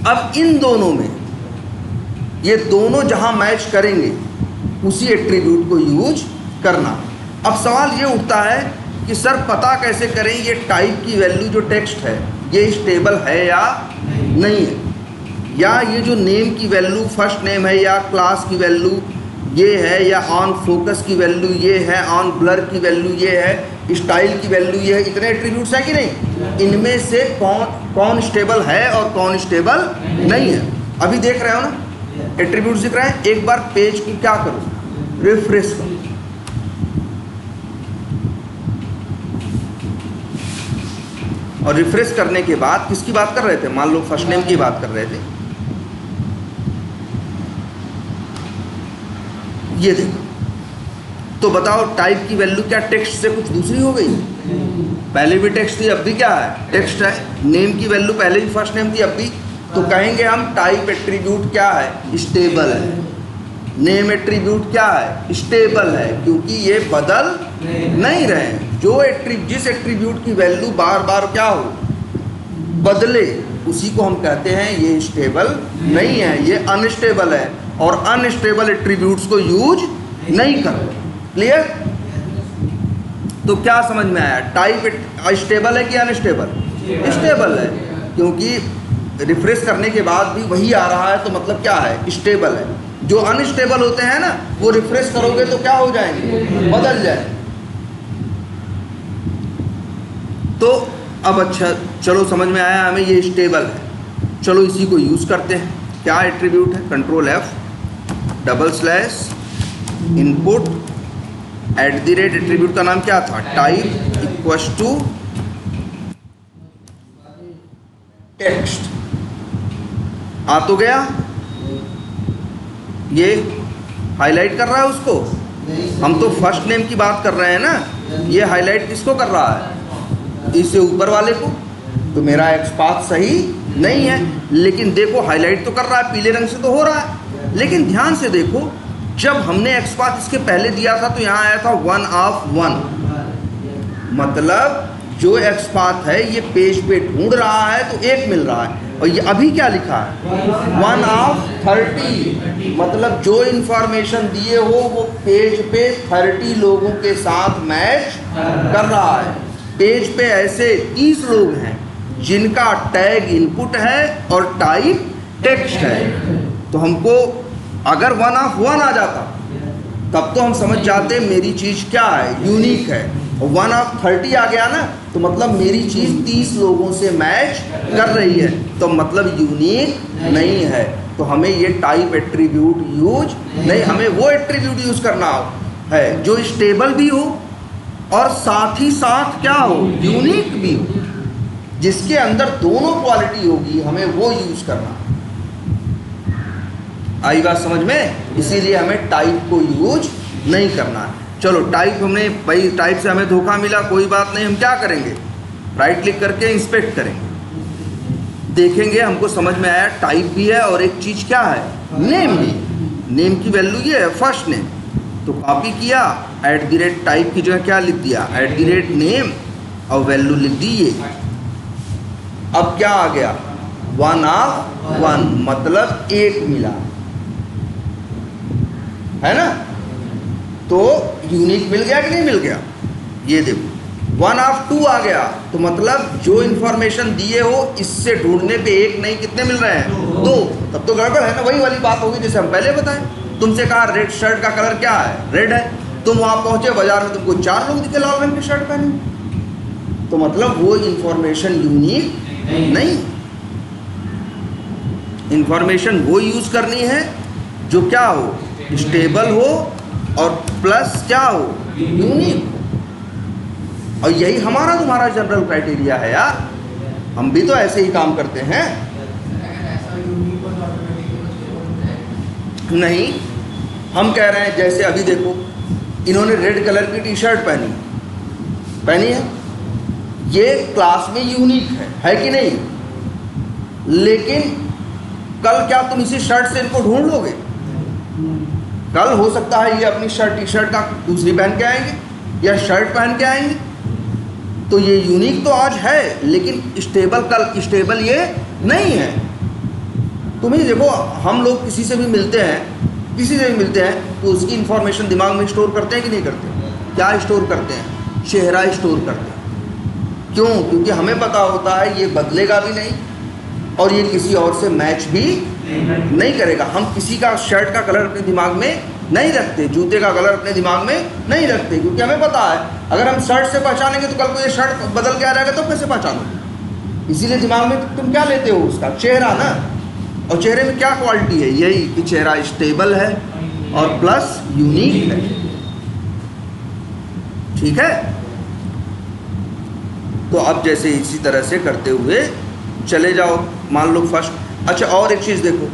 अब इन दोनों में, ये दोनों जहां मैच करेंगे उसी एट्रीब्यूट को यूज करना। अब सवाल ये उठता है कि सर पता कैसे करें ये टाइप की वैल्यू जो टेक्स्ट है ये स्टेबल है या नहीं है, या ये जो नेम की वैल्यू फर्स्ट नेम है, या क्लास की वैल्यू ये है, या ऑन फोकस की वैल्यू ये है, ऑन ब्लर की वैल्यू ये है, स्टाइल की वैल्यू ये है। इतने एट्रीब्यूट्स हैं कि नहीं, इनमें से कौन स्टेबल है और कौन स्टेबल नहीं है। अभी देख रहे हो ना, एट्रीब्यूट्स दिख रहे हैं। एक बार पेज को क्या करो, रिफ्रेश करो, और रिफ्रेश करने के बाद किसकी बात कर रहे थे, मान लो फर्स्ट नेम की बात कर रहे थे, ये देखो, तो बताओ टाइप की वैल्यू क्या टेक्स्ट से कुछ दूसरी हो गई? पहले भी टेक्स्ट थी, अब भी क्या है, टेक्स्ट है। नेम की वैल्यू पहले भी फर्स्ट नेम थी, अब भी। तो कहेंगे हम टाइप एट्रीब्यूट क्या है, स्टेबल है। नेम एट्रीब्यूट क्या है, स्टेबल है, क्योंकि ये बदल नहीं रहे हैं। जिस एट्रीब्यूट की वैल्यू बार बार क्या हो, बदले, उसी को हम कहते हैं ये स्टेबल नहीं है, ये अनस्टेबल है, और अनस्टेबल एट्रीब्यूट्स को यूज नहीं करो। क्लियर? तो क्या समझ में आया, टाइप स्टेबल है कि अनस्टेबल? स्टेबल है, क्योंकि रिफ्रेश करने के बाद भी वही आ रहा है, तो मतलब क्या है, स्टेबल है। जो अनस्टेबल होते हैं ना, वो रिफ्रेश करोगे तो क्या हो जाएंगे, बदल जाए। तो अब अच्छा, चलो समझ में आया हमें ये स्टेबल है। चलो इसी को यूज करते हैं। क्या एट्रीब्यूट है, कंट्रोल F / इनपुट @ एट्रीब्यूट का नाम क्या था, टाइप इक्वल्स टू टेक्स्ट। आ तो गया, ये हाईलाइट कर रहा है उसको। हम तो फर्स्ट नेम की बात कर रहे हैं ना, ये हाईलाइट किसको कर रहा है, इससे ऊपर वाले को। तो मेरा XPath सही नहीं है, लेकिन देखो हाईलाइट तो कर रहा है, पीले रंग से तो हो रहा है। लेकिन ध्यान से देखो, जब हमने XPath इसके पहले दिया था तो यहाँ आया था 1 of 1, मतलब जो XPath है ये पेज पे ढूंढ रहा है तो 1 मिल रहा है। और ये अभी क्या लिखा है, 1 of 30, मतलब जो इंफॉर्मेशन दिए हो वो पेज पे 30 लोगों के साथ मैच कर रहा है। पेज पे ऐसे 30 लोग हैं जिनका टैग इनपुट है और टाइप टेक्स्ट है, तो हमको अगर 1 ऑफ 1 आ जाता तब तो हम समझ जाते मेरी चीज़ क्या है, यूनिक है। और 1 ऑफ 30 आ गया ना, तो मतलब मेरी चीज़ 30 लोगों से मैच कर रही है, तो मतलब यूनिक नहीं है। तो हमें ये टाइप एट्रीब्यूट यूज नहीं, हमें वो एट्रीब्यूट यूज करना है जो स्टेबल भी हो और साथ ही साथ क्या हो, यूनिक भी हो, जिसके अंदर दोनों क्वालिटी होगी, हमें वो यूज करना। आई बात समझ में? इसीलिए हमें टाइप को यूज नहीं करना है। चलो टाइप, हमने भाई टाइप से हमें धोखा मिला, कोई बात नहीं, हम क्या करेंगे, राइट क्लिक करके इंस्पेक्ट करेंगे, देखेंगे हमको समझ में आया टाइप भी है और एक चीज़ क्या है, नेम भी। नेम की वैल्यू ये है फर्स्ट नेम, तो कॉपी किया, @टाइप की जगह क्या लिख दिया, @नेम और वैल्यू लिख दी ये। अब क्या आ गया, 1 ऑफ 1, मतलब 1 मिला है ना, तो यूनिक मिल गया कि नहीं मिल गया, ये देखो। 1 ऑफ 2 आ गया, तो मतलब जो इंफॉर्मेशन दिए हो इससे ढूंढने पे 1 नहीं, कितने मिल रहे हैं, 2, तब तो गड़बड़ है ना। वही वाली बात होगी जैसे हम पहले बताएं, तुमसे कहा रेड शर्ट का कलर क्या है, रेड है, तुम वहां पहुंचे बाजार में, तुमको 4 लोग दिखे लाल रंग की शर्ट पहनी, तो मतलब वो इंफॉर्मेशन यूनिक नहीं। इंफॉर्मेशन वो यूज करनी है जो क्या हो, स्टेबल हो और प्लस क्या हो, यूनिक। और यही हमारा तुम्हारा जनरल क्राइटेरिया है यार, हम भी तो ऐसे ही काम करते हैं। नहीं, हम कह रहे हैं जैसे अभी देखो, इन्होंने रेड कलर की टी शर्ट पहनी है, ये क्लास में यूनिक है कि नहीं, लेकिन कल क्या तुम इसी शर्ट से इनको ढूंढ लोगे? कल हो सकता है ये अपनी टी शर्ट का दूसरी पहन के आएंगे या शर्ट पहन के आएंगे, तो ये यूनिक तो आज है लेकिन स्टेबल कल स्टेबल ये नहीं है। तुम ही देखो, हम लोग किसी से भी मिलते हैं तो उसकी इंफॉर्मेशन दिमाग में स्टोर करते हैं कि नहीं करते? क्या स्टोर करते हैं? चेहरा स्टोर करते हैं। क्यों? क्योंकि हमें पता होता है ये बदलेगा भी नहीं और ये किसी और से मैच भी नहीं करेगा। हम किसी का शर्ट का कलर अपने दिमाग में नहीं रखते, जूते का कलर अपने दिमाग में नहीं रखते, क्योंकि हमें पता है अगर हम शर्ट से पहचानेंगे तो कल को ये शर्ट बदल के आ जाएगा, तो कैसे पहचानोगे? इसीलिए दिमाग में तुम क्या लेते हो, उसका चेहरा ना। और चेहरे में क्या क्वालिटी है, यही कि चेहरा स्टेबल है और प्लस यूनिक है। ठीक है, तो अब जैसे इसी तरह से करते हुए चले जाओ। मान लो फर्स्ट, अच्छा और एक चीज़ देखो,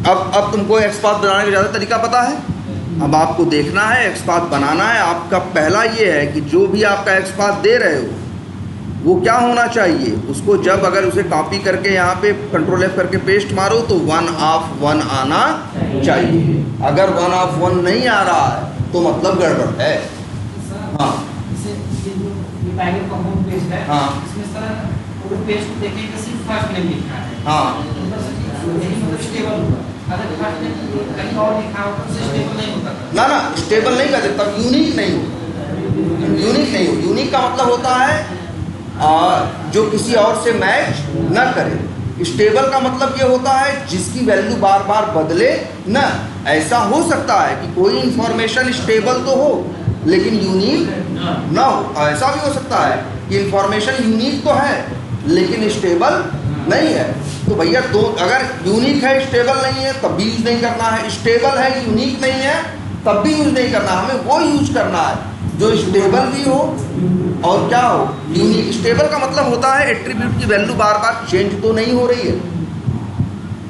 अब तुमको एक्सपाथ बनाने का ज़्यादा तरीका पता है। अब आपको देखना है एक्सपाथ बनाना है। आपका पहला ये है कि जो भी आपका एक्सपाथ दे रहे हो वो क्या होना चाहिए, उसको जब अगर उसे कॉपी करके यहाँ पे Ctrl+F करके पेस्ट मारो तो 1 ऑफ 1 आना चाहिए। अगर 1 ऑफ 1 नहीं आ रहा है तो मतलब गड़बड़ है। हाँ हाँ हाँ, ना स्टेबल नहीं कर सकता, यूनिक नहीं हो। यूनिक का मतलब होता है जो किसी और से मैच न करे। स्टेबल का मतलब ये होता है जिसकी वैल्यू बार बार बदले न। ऐसा हो सकता है कि कोई इंफॉर्मेशन स्टेबल तो हो लेकिन यूनिक ना हो। ऐसा भी हो सकता है कि इंफॉर्मेशन यूनिक तो है लेकिन स्टेबल नहीं है। तो भैया दो, अगर यूनिक है स्टेबल नहीं है तब भी यूज नहीं करना है, स्टेबल है यूनिक नहीं है तब भी यूज नहीं करना। हमें वो यूज करना है जो स्टेबल भी हो और क्या हो, यूनिक। स्टेबल का मतलब होता है एट्रीब्यूट की वैल्यू बार बार चेंज तो नहीं हो रही है।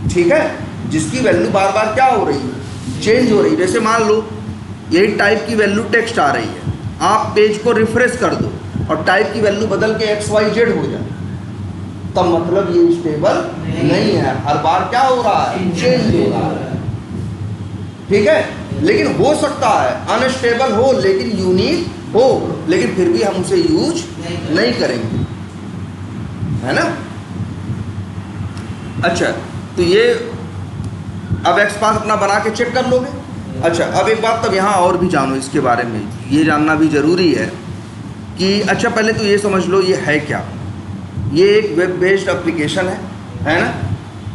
ठीक है, जिसकी वैल्यू बार बार क्या हो रही है, चेंज हो रही है। जैसे मान लो यही टाइप की वैल्यू टेक्स्ट आ रही है, आप पेज को रिफ्रेश कर दो और टाइप की वैल्यू बदल के XYZ हो जाए, तब मतलब ये स्टेबल नहीं है। हर बार क्या हो रहा है, चेंज हो रहा है। ठीक है, लेकिन हो सकता है अनस्टेबल हो लेकिन यूनिक हो, लेकिन फिर भी हम उसे यूज नहीं करेंगे, है ना। अच्छा, तो ये अब एक्सपाथ अपना बना के चेक कर लोगे। अच्छा, अब एक बात तब यहाँ और भी जानो इसके बारे में, ये जानना भी जरूरी है कि अच्छा पहले तो ये समझ लो ये है क्या। ये एक वेब बेस्ड एप्लीकेशन है ना,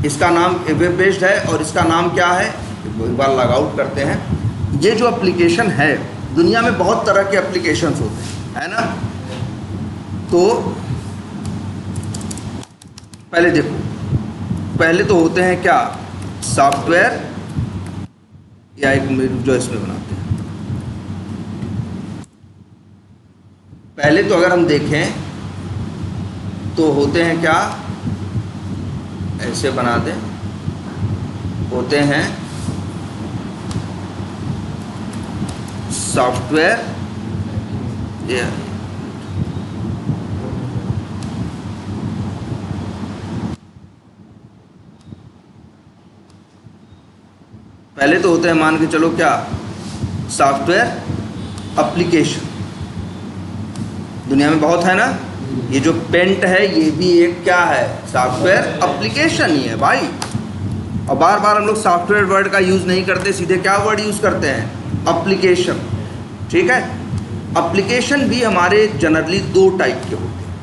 इसका नाम वेब बेस्ड है और इसका नाम क्या है, एक बार लॉग आउट करते हैं। ये जो एप्लीकेशन है, दुनिया में बहुत तरह के एप्लीकेशंस होते हैं, है ना। तो पहले देखो, पहले तो होते हैं क्या, सॉफ्टवेयर, या एक जो इसमें बनाते हैं। पहले तो अगर हम देखें तो होते हैं क्या, ऐसे बना दें, होते हैं सॉफ्टवेयर, ये पहले तो होते हैं, मान के चलो क्या, सॉफ्टवेयर एप्लीकेशन। दुनिया में बहुत है ना, ये जो पेंट है ये भी एक क्या है, सॉफ्टवेयर एप्लीकेशन ही है भाई। और बार बार हम लोग सॉफ्टवेयर वर्ड का यूज़ नहीं करते, सीधे क्या वर्ड यूज़ करते हैं, एप्लीकेशन। ठीक है, एप्लीकेशन भी हमारे जनरली दो टाइप के होते हैं।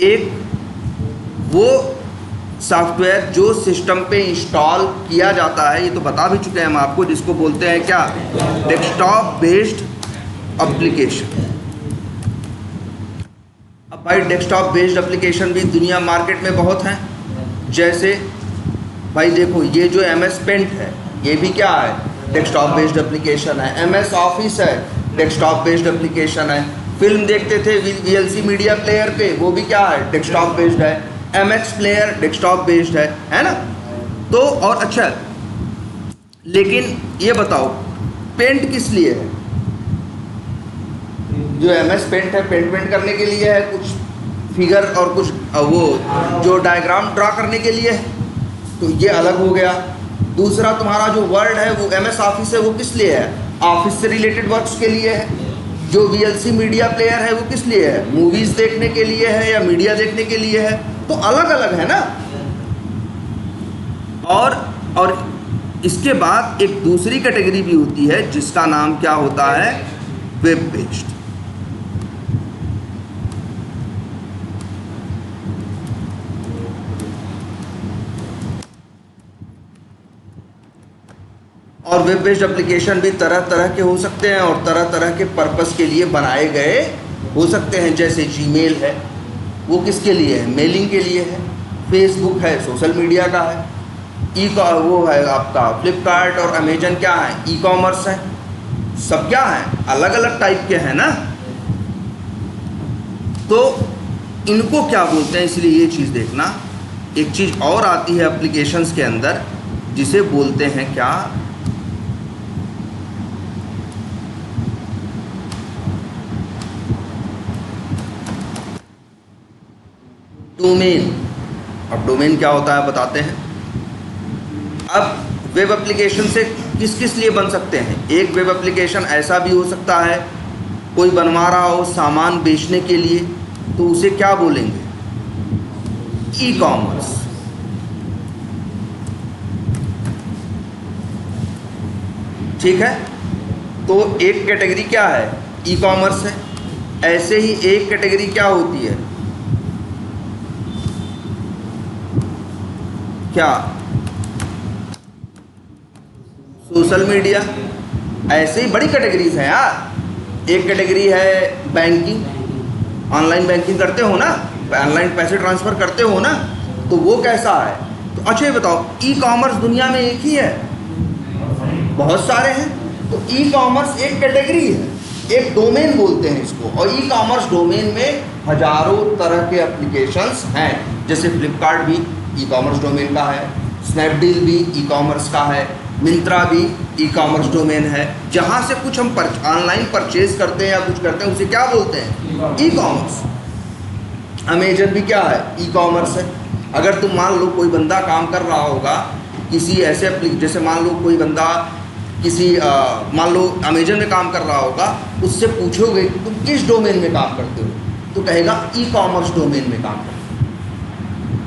एक वो सॉफ्टवेयर जो सिस्टम पे इंस्टॉल किया जाता है, ये तो बता भी चुके हैं हम आपको, जिसको बोलते हैं क्या, डेस्कटॉप बेस्ड एप्लीकेशन। अब भाई डेस्कटॉप बेस्ड एप्लीकेशन भी दुनिया मार्केट में बहुत हैं। जैसे भाई देखो, ये जो MS पेंट है ये भी क्या है, डेस्कटॉप बेस्ड एप्लीकेशन है। MS ऑफिस है, डेस्कटॉप बेस्ड एप्लीकेशन है। फिल्म देखते थे VLC मीडिया प्लेयर पे, वो भी क्या है, डेस्कटॉप बेस्ड है। MX प्लेयर डेस्कटॉप बेस्ड है ना। तो और अच्छा, लेकिन ये बताओ पेंट किस लिए है, जो MS पेंट है पेंट करने के लिए है, कुछ फिगर और कुछ वो जो डायग्राम ड्रा करने के लिए है, तो ये अलग हो गया। दूसरा तुम्हारा जो वर्ड है वो MS ऑफिस है, वो किस लिए है, ऑफिस से रिलेटेड वर्क्स के लिए है। जो VLC मीडिया प्लेयर है वो किस लिए है, मूवीज़ देखने के लिए है या मीडिया देखने के लिए है। तो अलग अलग है ना। और इसके बाद एक दूसरी कैटेगरी भी होती है जिसका नाम क्या होता है, वेब बेस्ड। और वेब बेस्ड एप्लीकेशन भी तरह तरह के हो सकते हैं और तरह तरह के पर्पस के लिए बनाए गए हो सकते हैं। जैसे जीमेल है, वो किसके लिए है, मेलिंग के लिए है। फेसबुक है, सोशल मीडिया का है। वो है आपका फ्लिपकार्ट और अमेजन क्या है, ई-कॉमर्स है। सब क्या है, अलग अलग टाइप के हैं ना। तो इनको क्या बोलते हैं, इसलिए ये चीज़ देखना। एक चीज़ और आती है एप्लीकेशंस के अंदर जिसे बोलते हैं क्या, डोमेन। अब डोमेन क्या होता है बताते हैं। अब वेब एप्लीकेशन से किस किस लिए बन सकते हैं, एक वेब एप्लीकेशन ऐसा भी हो सकता है कोई बनवा रहा हो सामान बेचने के लिए, तो उसे क्या बोलेंगे, ई-कॉमर्स। ठीक है, तो एक कैटेगरी क्या है, ई-कॉमर्स है। ऐसे ही एक कैटेगरी क्या होती है, क्या, सोशल मीडिया। ऐसे ही बड़ी कैटेगरीज हैं यार। एक कैटेगरी है बैंकिंग, ऑनलाइन बैंकिंग करते हो ना, ऑनलाइन पैसे ट्रांसफ़र करते हो ना, तो वो कैसा है। तो अच्छा ये बताओ, ई-कॉमर्स दुनिया में एक ही है, बहुत सारे हैं। तो ई-कॉमर्स एक कैटेगरी है, एक डोमेन बोलते हैं इसको। और ई-कॉमर्स डोमेन में हजारों तरह के एप्लीकेशंस हैं। जैसे फ्लिपकार्ट भी ई-कॉमर्स डोमेन का है, स्नैपडील भी ई-कॉमर्स का है, मिंत्रा भी ई-कॉमर्स डोमेन है। जहाँ से कुछ हम ऑनलाइन परचेज करते हैं या कुछ करते हैं उसे क्या बोलते हैं, ई-कॉमर्स। अमेजन भी क्या है, ई-कॉमर्स है। अगर तुम मान लो कोई बंदा काम कर रहा होगा किसी ऐसे जैसे मान लो कोई बंदा किसी मान लो अमेजन में काम कर रहा होगा, उससे पूछोगे कि तुम किस डोमेन में काम करते हो, तो कहेगा ई-कॉमर्स डोमेन में काम करते हो।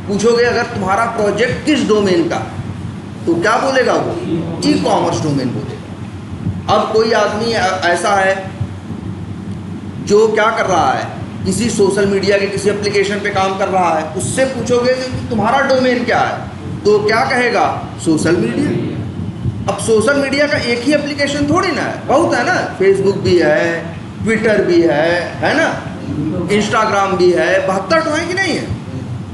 पूछोगे अगर तुम्हारा प्रोजेक्ट किस डोमेन का, तो क्या बोलेगा वो, ई-कॉमर्स डोमेन बोलेगा। अब कोई आदमी ऐसा है जो क्या कर रहा है, किसी सोशल मीडिया के किसी एप्लीकेशन पे काम कर रहा है, उससे पूछोगे कि तुम्हारा डोमेन क्या है, तो क्या कहेगा? Social media. अब सोशल मीडिया का एक ही एप्लीकेशन थोड़ी ना है, बहुत है ना, फेसबुक भी है, ट्विटर भी है ना, इंस्टाग्राम भी है, 72 तो है कि नहीं है?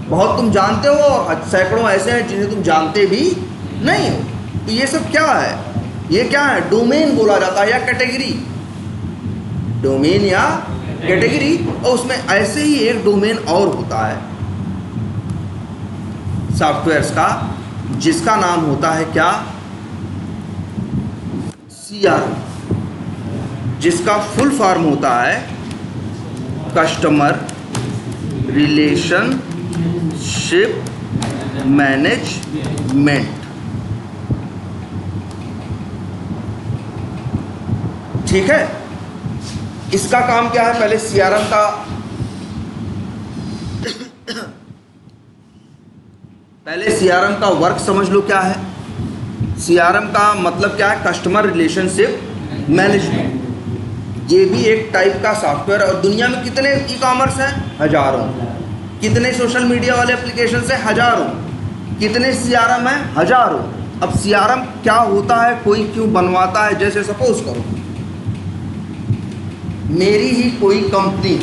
बहुत तुम जानते हो और सैकड़ों ऐसे हैं जिन्हें तुम जानते भी नहीं हो। तो ये सब क्या है? ये क्या है? डोमेन बोला जाता है, या कैटेगरी, डोमेन या कैटेगरी। और उसमें ऐसे ही एक डोमेन और होता है सॉफ्टवेयर्स का, जिसका नाम होता है क्या? CRM, जिसका फुल फॉर्म होता है कस्टमर रिलेशनशिप मैनेजमेंट। ठीक है, इसका काम क्या है? पहले CRM का वर्क समझ लो क्या है। CRM का मतलब क्या है? Customer relationship management. ये भी एक टाइप का सॉफ्टवेयर। और दुनिया में कितने ई-कॉमर्स हैं? हजारों। कितने सोशल मीडिया वाले एप्लीकेशन हैं? हजारों। कितने CRM हैं? हजारों। अब CRM क्या होता है, कोई क्यों बनवाता है? जैसे सपोज करो मेरी ही कोई कंपनी,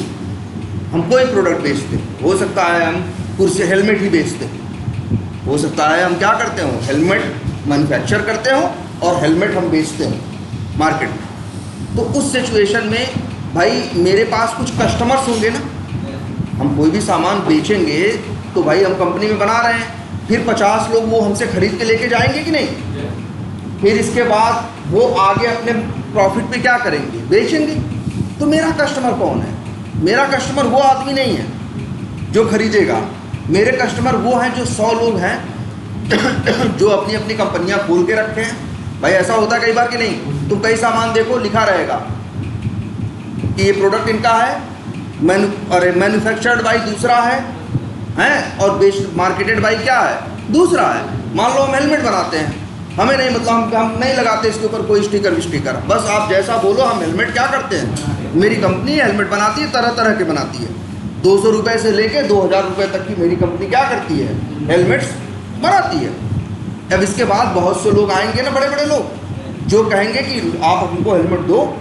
हम कोई प्रोडक्ट बेचते, हो सकता है हम कुर्सी हेलमेट ही बेचते, हो सकता है हम क्या करते हो, हेलमेट मैन्युफैक्चर करते हो और हेलमेट हम बेचते हो मार्केट में। तो उस सिचुएशन में भाई मेरे पास कुछ कस्टमर्स होंगे ना, हम कोई भी सामान बेचेंगे तो भाई हम कंपनी में बना रहे हैं, फिर 50 लोग वो हमसे खरीद के लेके जाएंगे कि नहीं? फिर इसके बाद वो आगे अपने प्रॉफिट पे क्या करेंगे? बेचेंगे। तो मेरा कस्टमर कौन है? मेरा कस्टमर वो आदमी नहीं है जो खरीदेगा। मेरे कस्टमर वो हैं जो 100 लोग हैं जो अपनी अपनी कंपनियां खोल के रखे हैं। भाई ऐसा होता है कई बार कि नहीं? तुम कई सामान देखो, लिखा रहेगा कि ये प्रोडक्ट इनका है, मैन्युफैक्चर्ड बाई दूसरा है और मार्केटेड बाई क्या है? दूसरा है। मान लो हम हेलमेट बनाते हैं, हमें नहीं मतलब हम नहीं लगाते इसके ऊपर कोई स्टिकर, बस आप जैसा बोलो। हम हेलमेट क्या करते हैं, मेरी कंपनी हेलमेट बनाती है, तरह तरह के बनाती है। 200 रुपये से लेके 2000 रुपये तक की मेरी कंपनी क्या करती है? हेलमेट्स बनाती है। अब इसके बाद बहुत से लोग आएंगे ना, बड़े बड़े लोग, जो कहेंगे कि आप हमको हेलमेट दो,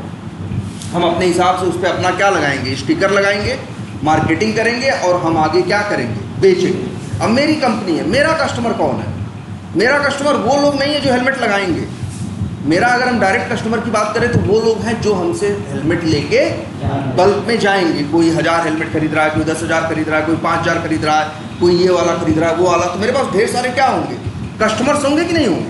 हम अपने हिसाब से उस पर अपना क्या लगाएंगे? स्टिकर लगाएंगे, मार्केटिंग करेंगे और हम आगे क्या करेंगे? बेचेंगे। अब मेरी कंपनी है, मेरा कस्टमर कौन है? मेरा कस्टमर वो लोग नहीं है जो हेलमेट लगाएंगे। मेरा अगर हम डायरेक्ट कस्टमर की बात करें तो वो लोग हैं जो हमसे हेलमेट लेके बल्क में जाएंगे। कोई 1000 हेलमेट खरीद रहा है, कोई 10,000 खरीद रहा है, कोई 5000 खरीद रहा है, कोई ये वाला खरीद रहा है, वो वाला। तो मेरे पास ढेर सारे क्या होंगे? कस्टमर्स होंगे कि नहीं होंगे?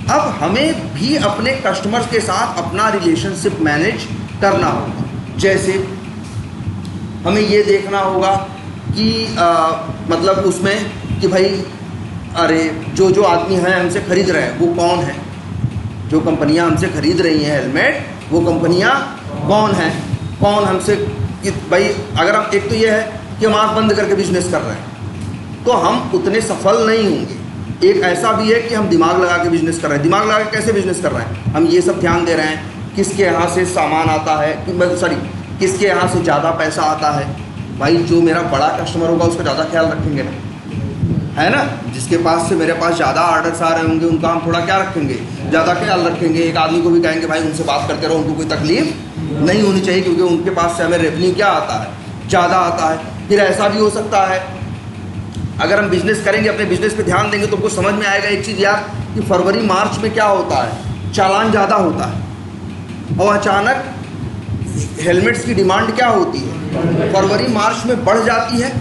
अब हमें भी अपने कस्टमर्स के साथ अपना रिलेशनशिप मैनेज करना होगा। जैसे हमें ये देखना होगा कि मतलब उसमें कि भाई अरे जो आदमी हैं हमसे खरीद रहे हैं वो कौन है? जो कंपनियां हमसे खरीद रही हैं हेलमेट, वो कंपनियां कौन हैं? कौन हमसे कि भाई अगर हम, एक तो ये है कि हम आँख बंद करके बिजनेस कर रहे हैं तो हम उतने सफल नहीं होंगे। एक ऐसा भी है कि हम दिमाग लगा के बिजनेस कर रहे हैं। दिमाग लगा के कैसे बिजनेस कर रहे हैं? हम ये सब ध्यान दे रहे हैं किसके यहाँ से सामान आता है, किसके यहाँ से ज़्यादा पैसा आता है। भाई जो मेरा बड़ा कस्टमर होगा उसका ज़्यादा ख्याल रखेंगे ना, है ना? जिसके पास से मेरे पास ज़्यादा ऑर्डर्स आ रहे होंगे उनका हम थोड़ा क्या रखेंगे? ज़्यादा ख्याल रखेंगे। एक आदमी को भी कहेंगे भाई उनसे बात करते रहो, उनको कोई तकलीफ नहीं होनी चाहिए, क्योंकि उनके पास से हमें रेवेन्यू क्या आता है? ज़्यादा आता है। फिर ऐसा भी हो सकता है अगर हम बिज़नेस करेंगे, अपने बिज़नेस पे ध्यान देंगे तो हमको समझ में आएगा एक चीज़ यार कि फरवरी मार्च में क्या होता है? चालान ज़्यादा होता है और अचानक हेलमेट्स की डिमांड क्या होती है? फरवरी मार्च में बढ़ जाती है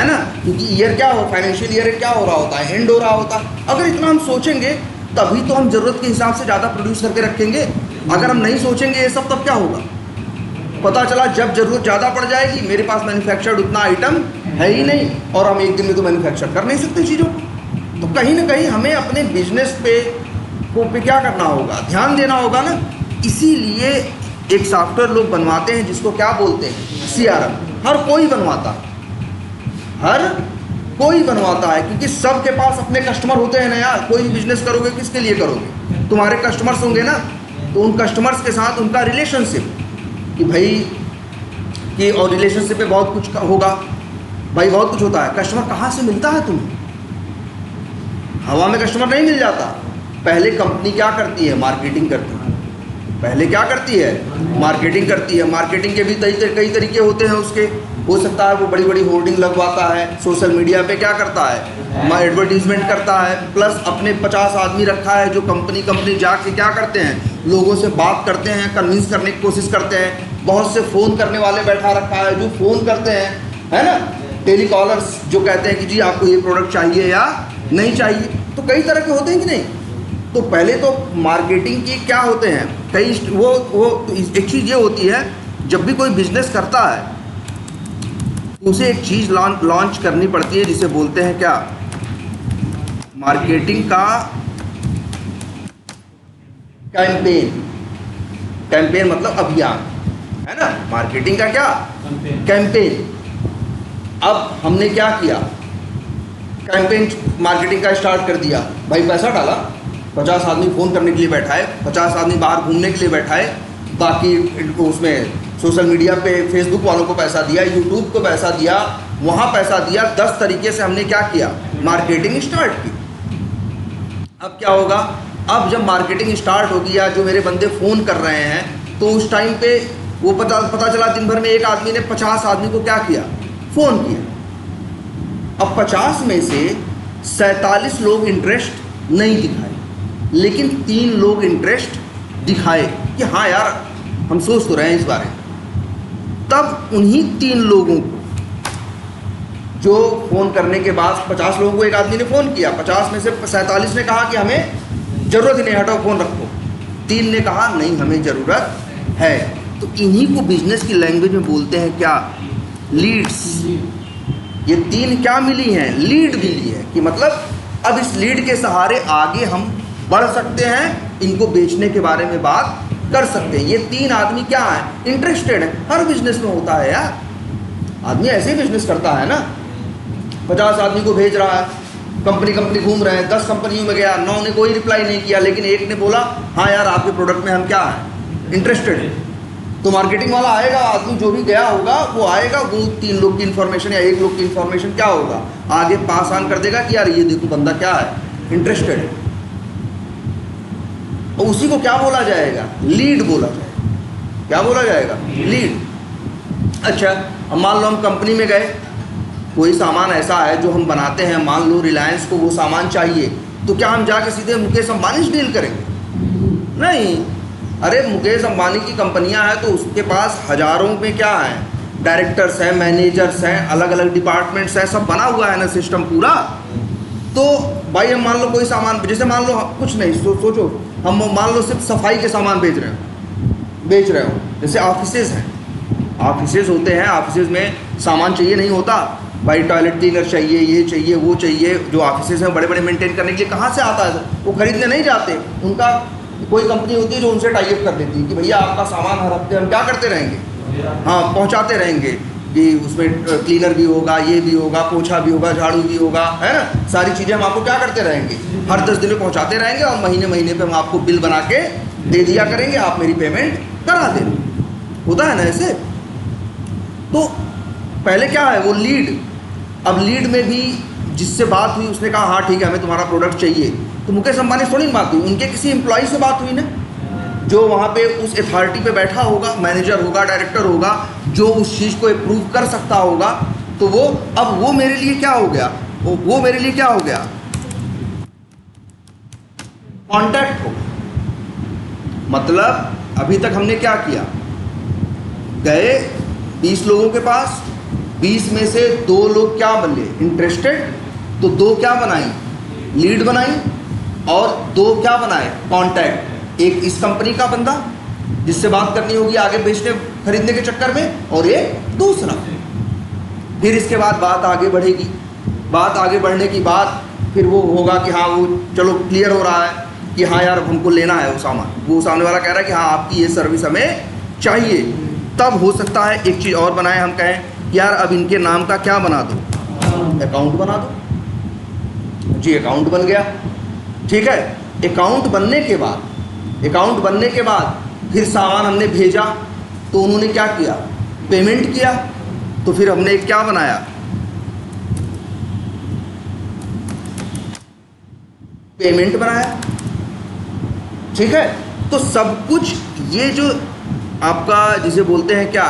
ना? क्योंकि ईयर क्या हो, फाइनेंशियल ईयर क्या हो रहा होता है? एंड हो रहा होता है। अगर इतना हम सोचेंगे तभी तो हम ज़रूरत के हिसाब से ज़्यादा प्रोड्यूस करके रखेंगे। अगर हम नहीं सोचेंगे ये सब तब क्या होगा? पता चला जब ज़रूरत ज़्यादा पड़ जाएगी, मेरे पास मैन्युफैक्चर्ड उतना आइटम है ही नहीं और हम एक दिन में तो मैन्युफैक्चर कर नहीं सकते चीज़ों को। तो कहीं ना कहीं हमें अपने बिजनेस पे क्या करना होगा? ध्यान देना होगा ना। इसीलिए एक सॉफ्टवेयर लोग बनवाते हैं जिसको क्या बोलते हैं? CRM। हर कोई बनवाता है क्योंकि सबके पास अपने कस्टमर होते हैं ना यार। कोई भी बिजनेस करोगे किसके लिए करोगे? तुम्हारे कस्टमर्स होंगे ना, तो उन कस्टमर्स के साथ उनका रिलेशनशिप कि भाई कि और रिलेशनशिप पे बहुत कुछ होगा, भाई बहुत कुछ होता है। कस्टमर कहाँ से मिलता है तुम्हें? हवा में कस्टमर नहीं मिल जाता। पहले कंपनी क्या करती है? मार्केटिंग करती है। पहले क्या करती है? मार्केटिंग करती है। मार्केटिंग के भी कई तरीके होते हैं उसके। हो सकता है वो बड़ी बड़ी होर्डिंग लगवाता है, सोशल मीडिया पे क्या करता है? एडवर्टीजमेंट करता है, प्लस अपने 50 आदमी रखा है जो कंपनी जाके क्या करते हैं? लोगों से बात करते हैं, कन्विंस करने की कोशिश करते हैं। बहुत से फ़ोन करने वाले बैठा रखा है जो फ़ोन करते हैं, है ना, टेलीकॉलर्स, जो कहते हैं कि जी आपको ये प्रोडक्ट चाहिए या नहीं चाहिए। तो कई तरह के होते हैं कि नहीं? तो पहले तो मार्केटिंग की क्या होते हैं कई वो एक चीज़ ये होती है, जब भी कोई बिजनेस करता है उसे एक चीज़ लॉन्च करनी पड़ती है जिसे बोलते हैं क्या? मार्केटिंग का कैंपेन। कैंपेन मतलब अभियान, है ना? मार्केटिंग का क्या? कैंपेन। अब हमने क्या किया? कैंपेन मार्केटिंग का स्टार्ट कर दिया। भाई पैसा डाला, 50 आदमी फ़ोन करने के लिए बैठाए, 50 आदमी बाहर घूमने के लिए बैठाए, बाकी उसमें सोशल मीडिया पे फेसबुक वालों को पैसा दिया, यूट्यूब को पैसा दिया, वहाँ पैसा दिया। 10 तरीके से हमने क्या किया? मार्केटिंग स्टार्ट की। अब क्या होगा? अब जब मार्केटिंग स्टार्ट होगी या जो मेरे बंदे फ़ोन कर रहे हैं, तो उस टाइम पे वो पता चला दिन भर में एक आदमी ने 50 आदमी को क्या किया? फ़ोन किया। अब 50 में से 47 लोग इंटरेस्ट नहीं दिखाए, लेकिन 3 लोग इंटरेस्ट दिखाए कि हाँ यार हम सोच तो रहे हैं इस बारे में। तब उन्हीं 3 लोगों को जो फ़ोन करने के बाद 50 लोगों को एक आदमी ने फ़ोन किया, 50 में से 47 ने कहा कि हमें ज़रूरत ही नहीं, हटाओ फ़ोन रखो। 3 ने कहा नहीं हमें ज़रूरत है। तो इन्हीं को बिजनेस की लैंग्वेज में बोलते हैं क्या? लीड्स। ये 3 क्या मिली हैं? लीड मिली है, कि मतलब अब इस लीड के सहारे आगे हम बढ़ सकते हैं, इनको बेचने के बारे में बात कर सकते हैं। ये 3 आदमी क्या है? इंटरेस्टेड है। हर बिजनेस में होता है यार, आदमी ऐसे ही बिजनेस करता है ना। 50 आदमी को भेज रहा है, कंपनी घूम रहे हैं, 10 कंपनियों में गया, 9 ने कोई रिप्लाई नहीं किया, लेकिन एक ने बोला हाँ यार आपके प्रोडक्ट में हम क्या है? इंटरेस्टेड है। तो मार्केटिंग वाला आएगा, आदमी जो भी गया होगा वो आएगा, वो 3 लोग की इन्फॉर्मेशन या 1 लोग की इन्फॉर्मेशन क्या होगा? आगे पास ऑन कर देगा कि यार ये देखो बंदा क्या है? इंटरेस्टेड है। और उसी को क्या बोला जाएगा? लीड बोला जाएगा। क्या बोला जाएगा? लीड। अच्छा, अब मान लो हम कंपनी में गए, कोई सामान ऐसा है जो हम बनाते हैं, मान लो रिलायंस को वो सामान चाहिए, तो क्या हम जाके सीधे मुकेश अंबानी से डील करेंगे? नहीं। अरे मुकेश अंबानी की कंपनियां हैं तो उसके पास हज़ारों में क्या है? डायरेक्टर्स हैं, मैनेजर्स हैं, अलग अलग डिपार्टमेंट्स हैं, सब बना हुआ है ना सिस्टम पूरा। तो भाई हम मान लो कोई सामान, जैसे मान लो कुछ नहीं, सोचो हम मान लो सिर्फ सफाई के सामान बेच रहे हो, जैसे ऑफिसेज हैं, ऑफिसेज होते हैं, ऑफिसेज में सामान चाहिए नहीं होता भाई, टॉयलेट क्लीनर चाहिए, ये चाहिए, वो चाहिए। जो ऑफिसेज हैं बड़े बड़े मेंटेन करने के लिए कहाँ से आता है? वो खरीदने नहीं जाते, उनका कोई कंपनी होती है जो उनसे टाई अप कर देती है कि भैया आपका सामान हर हफ्ते हम क्या करते रहेंगे? हाँ, पहुँचाते रहेंगे, कि उसमें क्लीनर भी होगा, ये भी होगा, पोछा भी होगा, झाड़ू भी होगा, है ना, सारी चीज़ें हम आपको क्या करते रहेंगे? हर 10 दिन में पहुँचाते रहेंगे, और महीने पे हम आपको बिल बना के दे दिया करेंगे, आप मेरी पेमेंट करा देना। होता है ना ऐसे? तो पहले क्या है? वो लीड। अब लीड में भी जिससे बात हुई उसने कहा हाँ ठीक है हमें तुम्हारा प्रोडक्ट चाहिए, तो मुकेश अंबानी से थोड़ी बात हुई, उनके किसी एम्प्लॉय से बात हुई ना, जो वहाँ पे उस अथॉरिटी पे बैठा होगा, मैनेजर होगा, डायरेक्टर होगा, जो उस चीज़ को अप्रूव कर सकता होगा। तो वो अब वो मेरे लिए क्या हो गया? वो मेरे लिए क्या हो गया? कॉन्टैक्ट हो। मतलब अभी तक हमने क्या किया? गए 20 लोगों के पास, 20 में से 2 लोग क्या बने? इंटरेस्टेड। तो 2 क्या बनाई? लीड बनाई, और 2 क्या बनाए? कॉन्टैक्ट। एक इस कंपनी का बंदा जिससे बात करनी होगी आगे बेचने खरीदने के चक्कर में, और एक दूसरा। फिर इसके बाद बात आगे बढ़ेगी, बात आगे बढ़ने की बाद फिर वो होगा कि हाँ वो चलो क्लियर हो रहा है कि हाँ यार हमको लेना है वो सामान, वो सामने वाला कह रहा है कि हाँ आपकी ये सर्विस हमें चाहिए। तब हो सकता है एक चीज़ और बनाए, हम कहें यार अब इनके नाम का क्या बना दो? अकाउंट बना दो। जी अकाउंट बन गया, ठीक है। अकाउंट बनने के बाद फिर सामान हमने भेजा, तो उन्होंने क्या किया? पेमेंट किया, तो फिर हमने क्या बनाया, पेमेंट बनाया। ठीक है, तो सब कुछ ये जो आपका जिसे बोलते हैं क्या,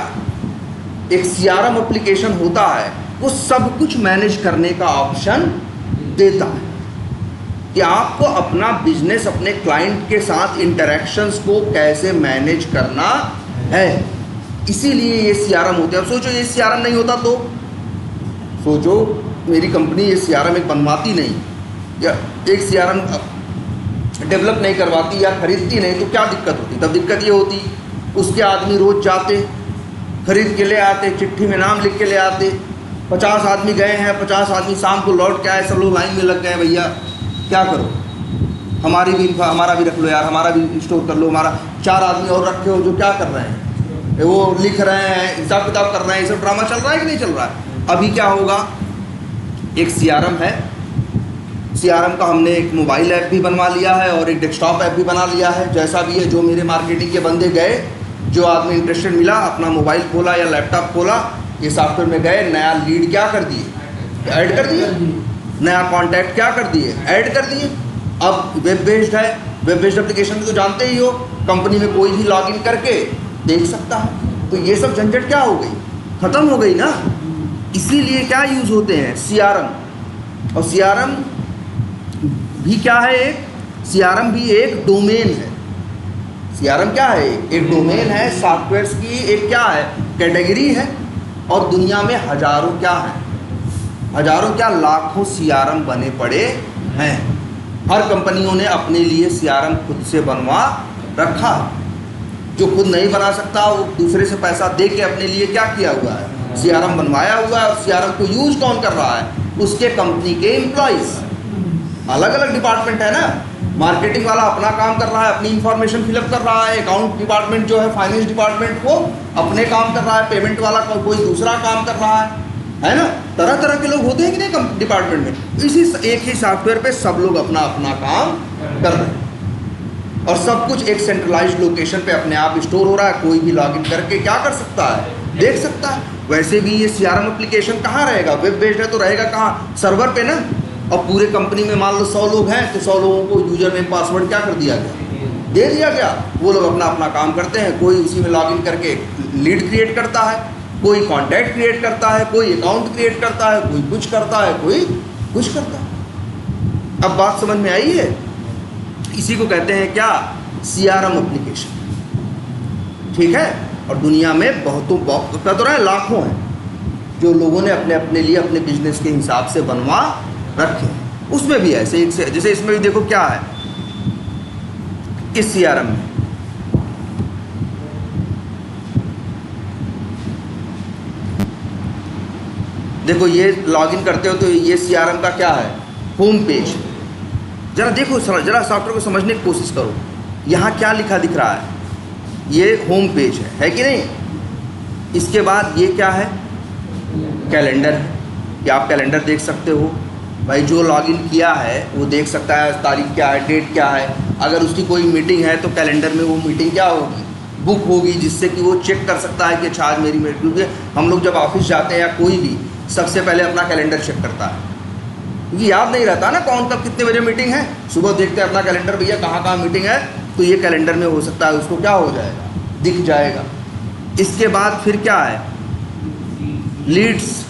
एक सीआरएम एप्लीकेशन होता है, वो सब कुछ मैनेज करने का ऑप्शन देता है कि आपको अपना बिजनेस, अपने क्लाइंट के साथ इंटरेक्शंस को कैसे मैनेज करना है। इसीलिए ये सीआरएम होते हैं। अब सोचो ये सीआरएम नहीं होता तो, सोचो मेरी कंपनी ये सीआरएम एक बनवाती नहीं, या एक सीआरएम डेवलप नहीं करवाती या खरीदती नहीं, तो क्या दिक्कत होती? तब दिक्कत ये होती, उसके आदमी रोज जाते, खरीद के ले आते, चिट्ठी में नाम लिख के ले आते, 50 आदमी गए हैं, 50 आदमी शाम को लौट के आए, सब लोग लाइन में लग गए, भैया क्या करो, हमारा भी रख लो यार, हमारा भी स्टोर कर लो, हमारा 4 आदमी और रखे हो जो क्या कर रहे हैं, वो लिख रहे हैं, हिसाब किताब कर रहे हैं, ये सब ड्रामा चल रहा है कि नहीं चल रहा है। अभी क्या होगा, एक सीआरएम है, सीआरएम का हमने एक मोबाइल ऐप भी बनवा लिया है और एक डेस्कटॉप ऐप भी बना लिया है। जैसा भी है, जो मेरे मार्केटिंग के बंदे गए, जो आदमी इंटरेस्टेड मिला, अपना मोबाइल खोला या लैपटॉप खोला, ये सॉफ्टवेयर में गए, नया लीड क्या कर दिए, ऐड कर दिए, नया कॉन्टैक्ट क्या कर दिए, ऐड कर दिए। अब वेब बेस्ड है, वेब बेस्ड एप्लीकेशन तो जानते ही हो, कंपनी में कोई भी लॉगिन करके देख सकता है। तो ये सब झंझट क्या हो गई, ख़त्म हो गई ना। इसीलिए क्या यूज़ होते हैं, सीआरएम। और सीआरएम भी क्या है, एक सीआरएम भी एक डोमेन है। सीआरएम क्या है, एक डोमेन है, सॉफ्टवेयर्स की एक क्या है, कैटेगरी है। और दुनिया में हजारों क्या है, हजारों क्या लाखों सीआरएम बने पड़े हैं। हर कंपनियों ने अपने लिए सीआरएम खुद से बनवा रखा है। जो खुद नहीं बना सकता वो दूसरे से पैसा दे के अपने लिए क्या किया हुआ है, सीआरएम बनवाया हुआ है। और सीआरएम को यूज कौन कर रहा है, उसके कंपनी के एम्प्लॉइज। अलग अलग डिपार्टमेंट है ना, मार्केटिंग वाला अपना काम कर रहा है, अपनी इंफॉर्मेशन फिलअप कर रहा है, अकाउंट डिपार्टमेंट जो है फाइनेंस डिपार्टमेंट को अपने काम कर रहा है, पेमेंट वाला कोई दूसरा काम कर रहा है ना। तरह तरह के लोग होते हैं कि नहीं डिपार्टमेंट में। इसी एक ही सॉफ्टवेयर पे सब लोग अपना अपना काम कर रहे हैं और सब कुछ एक सेंट्रलाइज्ड लोकेशन पे अपने आप स्टोर हो रहा है। कोई भी लॉगिन करके क्या कर सकता है, देख सकता है। वैसे भी ये सीआरएम एप्लीकेशन कहाँ रहेगा, वेब बेस्ड है तो रहेगा कहाँ, सर्वर पे ना। और पूरे कंपनी में मान लो 100 लोग हैं तो 100 लोगों को यूजर नेम पासवर्ड क्या कर दिया गया, दे दिया गया। वो लोग अपना अपना काम करते हैं, कोई उसी में लॉगिन करके लीड क्रिएट करता है, कोई कॉन्टैक्ट क्रिएट करता है, कोई अकाउंट क्रिएट करता है, कोई कुछ करता है, कोई कुछ करता है। अब बात समझ में आई है। इसी को कहते हैं क्या, सीआरएम एप्लीकेशन। ठीक है। और दुनिया में बहुत लाखों हैं जो लोगों ने अपने अपने लिए अपने बिजनेस के हिसाब से बनवा रखे। उसमें भी ऐसे जैसे इसमें भी देखो क्या है, इस सीआरएम में देखो, ये लॉगिन करते हो तो ये सीआरएम का क्या है, होम पेज। जरा देखो, जरा सॉफ्टवेयर को समझने की कोशिश करो। यहाँ क्या लिखा दिख रहा है, ये होम पेज है कि नहीं। इसके बाद ये क्या है, कैलेंडर है, कि आप कैलेंडर देख सकते हो। भाई जो लॉगिन किया है वो देख सकता है तारीख क्या है, डेट क्या है। अगर उसकी कोई मीटिंग है तो कैलेंडर में वो मीटिंग क्या होगी, बुक होगी, जिससे कि वो चेक कर सकता है कि अच्छा आज मेरी मीटिंग। क्योंकि हम लोग जब ऑफिस जाते हैं या कोई भी, सबसे पहले अपना कैलेंडर चेक करता है, क्योंकि याद नहीं रहता ना कौन कब कितने बजे मीटिंग है। सुबह देखते हैं अपना कैलेंडर, भैया कहाँ कहाँ मीटिंग है, तो ये कैलेंडर में हो सकता है उसको क्या हो जाएगा, दिख जाएगा। इसके बाद फिर क्या है, लीड्स।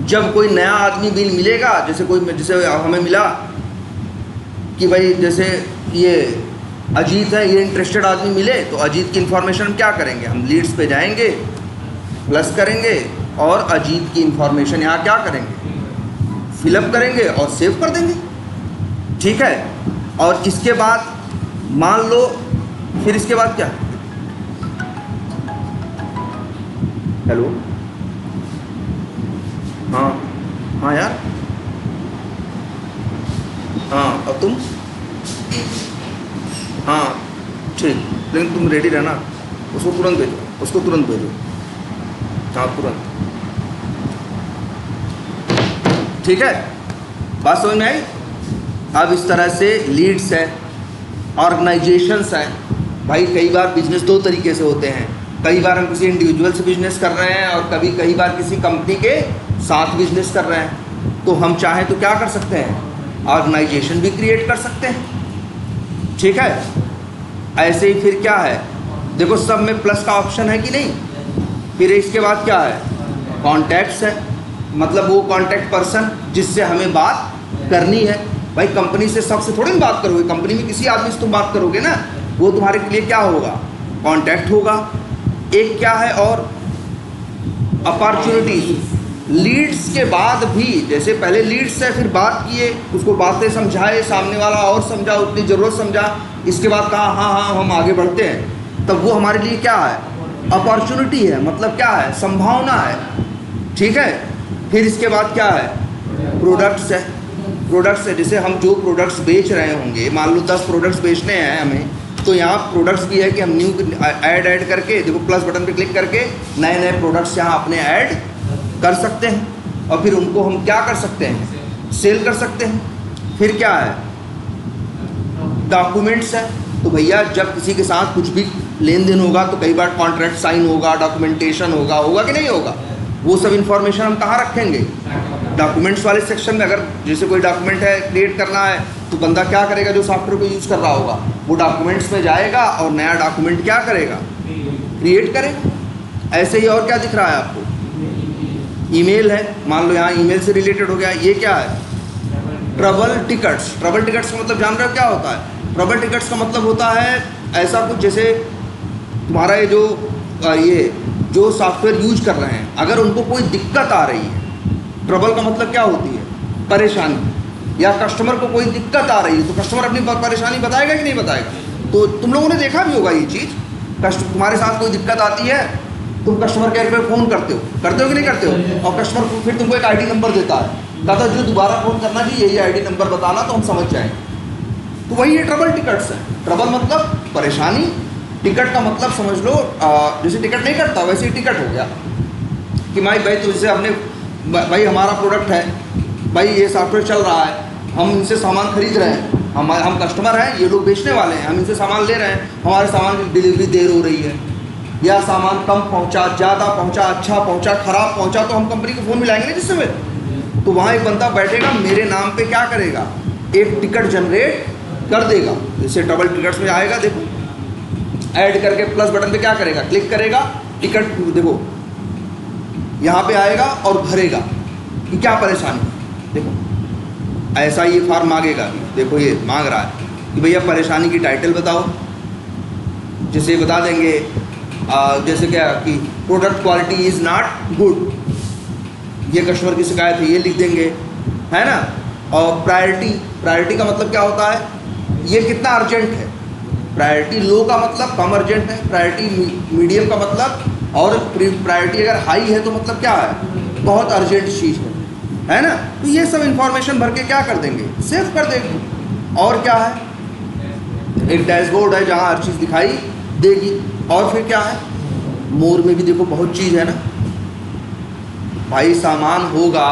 जब कोई नया आदमी बिल मिलेगा, जैसे हमें मिला कि भाई जैसे ये अजीत है, ये इंटरेस्टेड आदमी मिले, तो अजीत की इन्फॉर्मेशन हम क्या करेंगे, हम लीड्स पे जाएंगे, प्लस करेंगे और अजीत की इन्फॉर्मेशन यहाँ क्या करेंगे, फिलअप करेंगे और सेव कर देंगे। ठीक है। और इसके बाद मान लो फिर इसके बाद क्या, हेलो, हाँ हाँ यार, हाँ और तुम, हाँ ठीक, लेकिन तुम रेडी रहना, उसको तुरंत भेजो, उसको तुरंत भेजो, हाँ तुरंत। ठीक है, बात समझ में आई। अब इस तरह से लीड्स है, ऑर्गेनाइजेशंस हैं। भाई कई बार बिजनेस दो तरीके से होते हैं, कई बार हम किसी इंडिविजुअल से बिजनेस कर रहे हैं और कई बार किसी कंपनी के साथ बिजनेस कर रहे हैं। तो हम चाहें तो क्या कर सकते हैं, ऑर्गेनाइजेशन भी क्रिएट कर सकते हैं। ठीक है, ऐसे ही फिर क्या है, देखो सब में प्लस का ऑप्शन है कि नहीं। फिर इसके बाद क्या है, कॉन्टैक्ट्स है, मतलब वो कॉन्टैक्ट पर्सन जिससे हमें बात करनी है। भाई कंपनी से सबसे थोड़ी ना बात करोगे, कंपनी में किसी आदमी से तुम बात करोगे ना, वो तुम्हारे लिए क्या होगा, कॉन्टैक्ट होगा। एक क्या है और अपॉर्चुनिटीज, लीड्स के बाद भी, जैसे पहले लीड्स से फिर बात किए, उसको बातें समझाए, सामने वाला और समझा, उतनी ज़रूरत समझा, इसके बाद कहा हाँ हाँ हम आगे बढ़ते हैं, तब वो हमारे लिए क्या है, अपॉर्चुनिटी है, मतलब क्या है, संभावना है। ठीक है, फिर इसके बाद क्या है, प्रोडक्ट्स है। प्रोडक्ट्स है, जैसे हम जो प्रोडक्ट्स बेच रहे होंगे, मान लो 10 प्रोडक्ट्स बेचने हैं हमें, तो यहाँ प्रोडक्ट्स भी है कि हम न्यू ऐड करके, देखो प्लस बटन पे क्लिक करके नए नए प्रोडक्ट्स यहाँ अपने ऐड कर सकते हैं और फिर उनको हम क्या कर सकते हैं, सेल कर सकते हैं। फिर क्या है, डॉक्यूमेंट्स है। तो भैया जब किसी के साथ कुछ भी लेन देन होगा तो कई बार कॉन्ट्रैक्ट साइन होगा, डॉक्यूमेंटेशन होगा कि नहीं होगा, वो सब इन्फॉर्मेशन हम कहाँ रखेंगे, डॉक्यूमेंट्स वाले सेक्शन में। अगर जैसे कोई डॉक्यूमेंट है क्रिएट करना है तो बंदा क्या करेगा, जो सॉफ्टवेयर को यूज़ कर रहा होगा वो डॉक्यूमेंट्स में जाएगा और नया डॉक्यूमेंट क्या करेगा, क्रिएट करेगा। ऐसे ही और क्या दिख रहा है आपको, ईमेल है, मान लो यहाँ ईमेल से रिलेटेड हो गया। ये क्या है, ट्रैवल टिकट्स। ट्रैवल टिकट्स का मतलब जान रहे हो क्या होता है, ट्रैवल टिकट्स का मतलब होता है ऐसा कुछ जैसे तुम्हारा ये जो सॉफ्टवेयर यूज कर रहे हैं, अगर उनको कोई दिक्कत आ रही है, ट्रबल का मतलब क्या होती है, परेशानी, या कस्टमर को कोई दिक्कत आ रही है तो कस्टमर अपनी परेशानी बताएगा कि नहीं बताएगा। तो तुम लोगों ने देखा भी होगा ये चीज़, तुम्हारे साथ कोई दिक्कत आती है, तुम कस्टमर केयर पे फ़ोन करते हो कि नहीं करते हो, और कस्टमर फिर तुमको एक आईडी नंबर देता है, कहता जो दोबारा फ़ोन करना चाहिए यही आईडी नंबर बताना तो हम समझ जाएंगे। तो वही ये ट्रबल टिकट्स है। ट्रबल मतलब परेशानी, टिकट का मतलब समझ लो जैसे टिकट नहीं कटता वैसे ही टिकट हो गया कि भाई तो जैसे हमने भाई हमारा प्रोडक्ट है, भाई ये सॉफ्टवेयर चल रहा है, हम इनसे सामान खरीद रहे हैं, हम कस्टमर हैं, ये लोग बेचने वाले हैं, हम इनसे सामान ले रहे हैं, हमारे सामान की डिलीवरी देर हो रही है, या सामान कम पहुंचा, ज़्यादा पहुंचा, अच्छा पहुंचा, ख़राब पहुंचा, तो हम कंपनी को फ़ोन मिलाएंगे ना जिस समय। तो वहाँ एक बंदा बैठेगा, मेरे नाम पे क्या करेगा, एक टिकट जनरेट कर देगा। जैसे ट्रैवल टिकट्स में आएगा, देखो ऐड करके प्लस बटन पे क्या करेगा, क्लिक करेगा, टिकट देखो यहाँ पे आएगा और भरेगा कि क्या परेशानी। देखो ऐसा ये फॉर्म मांगेगा, देखो ये मांग रहा है कि भैया परेशानी की टाइटल बताओ, जैसे बता देंगे जैसे क्या कि product quality is not good, ये कस्टमर की शिकायत है, ये लिख देंगे, है ना। और प्रायोरिटी का मतलब क्या होता है, ये कितना अर्जेंट है। प्रायोरिटी लो का मतलब कम अर्जेंट है, प्रायोरिटी मीडियम का मतलब, और प्रायोरिटी अगर हाई है तो मतलब क्या है, बहुत अर्जेंट चीज़ है ना। तो ये सब इंफॉर्मेशन भर के क्या कर देंगे, सेव कर देंगे। और क्या है, एक डैशबोर्ड है जहाँ हर चीज़ दिखाई देगी। और फिर क्या है, मोर में भी देखो बहुत चीज़ है ना भाई, सामान होगा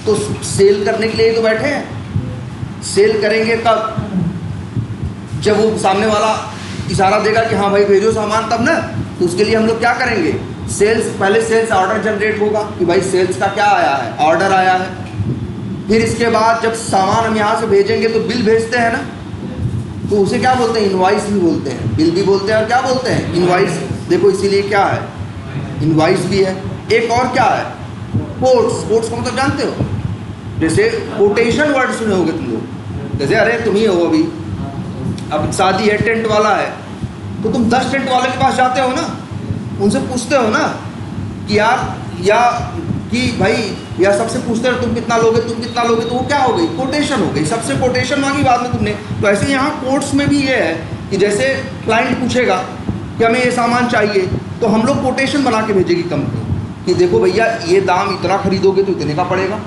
तो सेल करने के लिए तो बैठे हैं। सेल करेंगे कब, जब वो सामने वाला इशारा देगा कि हाँ भाई भेजो सामान, तब ना। तो उसके लिए हम लोग क्या करेंगे, सेल्स, पहले सेल्स ऑर्डर जनरेट होगा कि भाई सेल्स का क्या आया है, ऑर्डर आया है। फिर इसके बाद जब सामान हम यहाँ से भेजेंगे तो बिल भेजते हैं ना, तो उसे क्या बोलते हैं, इनवॉइस भी बोलते हैं, बिल भी बोलते हैं, और क्या बोलते हैं, इनवॉइस। देखो इसीलिए क्या है, इनवॉइस भी है। एक और क्या है, कोट्स का मतलब जानते हो, जैसे कोटेशन वर्ड सुने होगे तुम लोग, जैसे अरे तुम ही हो अभी, अब शादी है, टेंट वाला है, तो तुम 10 टेंट वाले के पास जाते हो ना, उनसे पूछते हो ना कि यार, या कि भाई, या सबसे पूछते हो तुम कितना लोगे, तो वो क्या हो गई, कोटेशन हो गई, सबसे कोटेशन मांगी बाद में तुमने। तो ऐसे यहाँ कोट्स में भी ये है कि जैसे क्लाइंट पूछेगा कि हमें ये सामान चाहिए, तो हम लोग कोटेशन बना के भेजेगी कंपनी कि देखो भैया ये दाम इतना खरीदोगे तो इतने का पड़ेगा,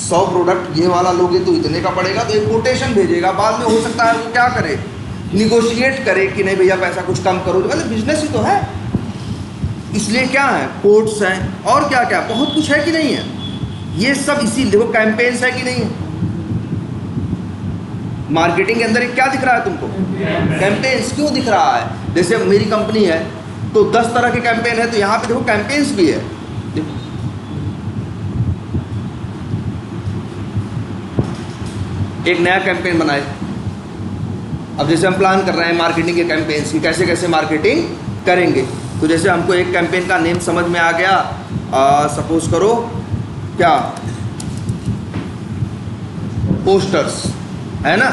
100 प्रोडक्ट ये वाला लोगे तो इतने का पड़ेगा, तो एक कोटेशन भेजेगा। बाद में हो सकता है वो क्या करे, निगोशिएट करे कि नहीं भैया पैसा कुछ कम करो, मतलब बिजनेस ही तो है। इसलिए क्या है, कोट्स हैं, और क्या क्या बहुत कुछ है कि नहीं है। ये सब इसी, देखो कैंपेन्स है कि नहीं है, मार्केटिंग के अंदर क्या दिख रहा है तुमको, कैंपेन्स क्यों दिख रहा है। जैसे मेरी कंपनी है, तो 10 तरह के कैंपेन है, तो यहाँ पे देखो कैंपेन्स भी है। देखो एक नया कैंपेन बनाए। अब जैसे हम प्लान कर रहे हैं मार्केटिंग के कैंपेन्स की, कैसे कैसे मार्केटिंग करेंगे। तो जैसे हमको एक कैंपेन का नेम समझ में आ गया, सपोज करो क्या, पोस्टर्स, है ना।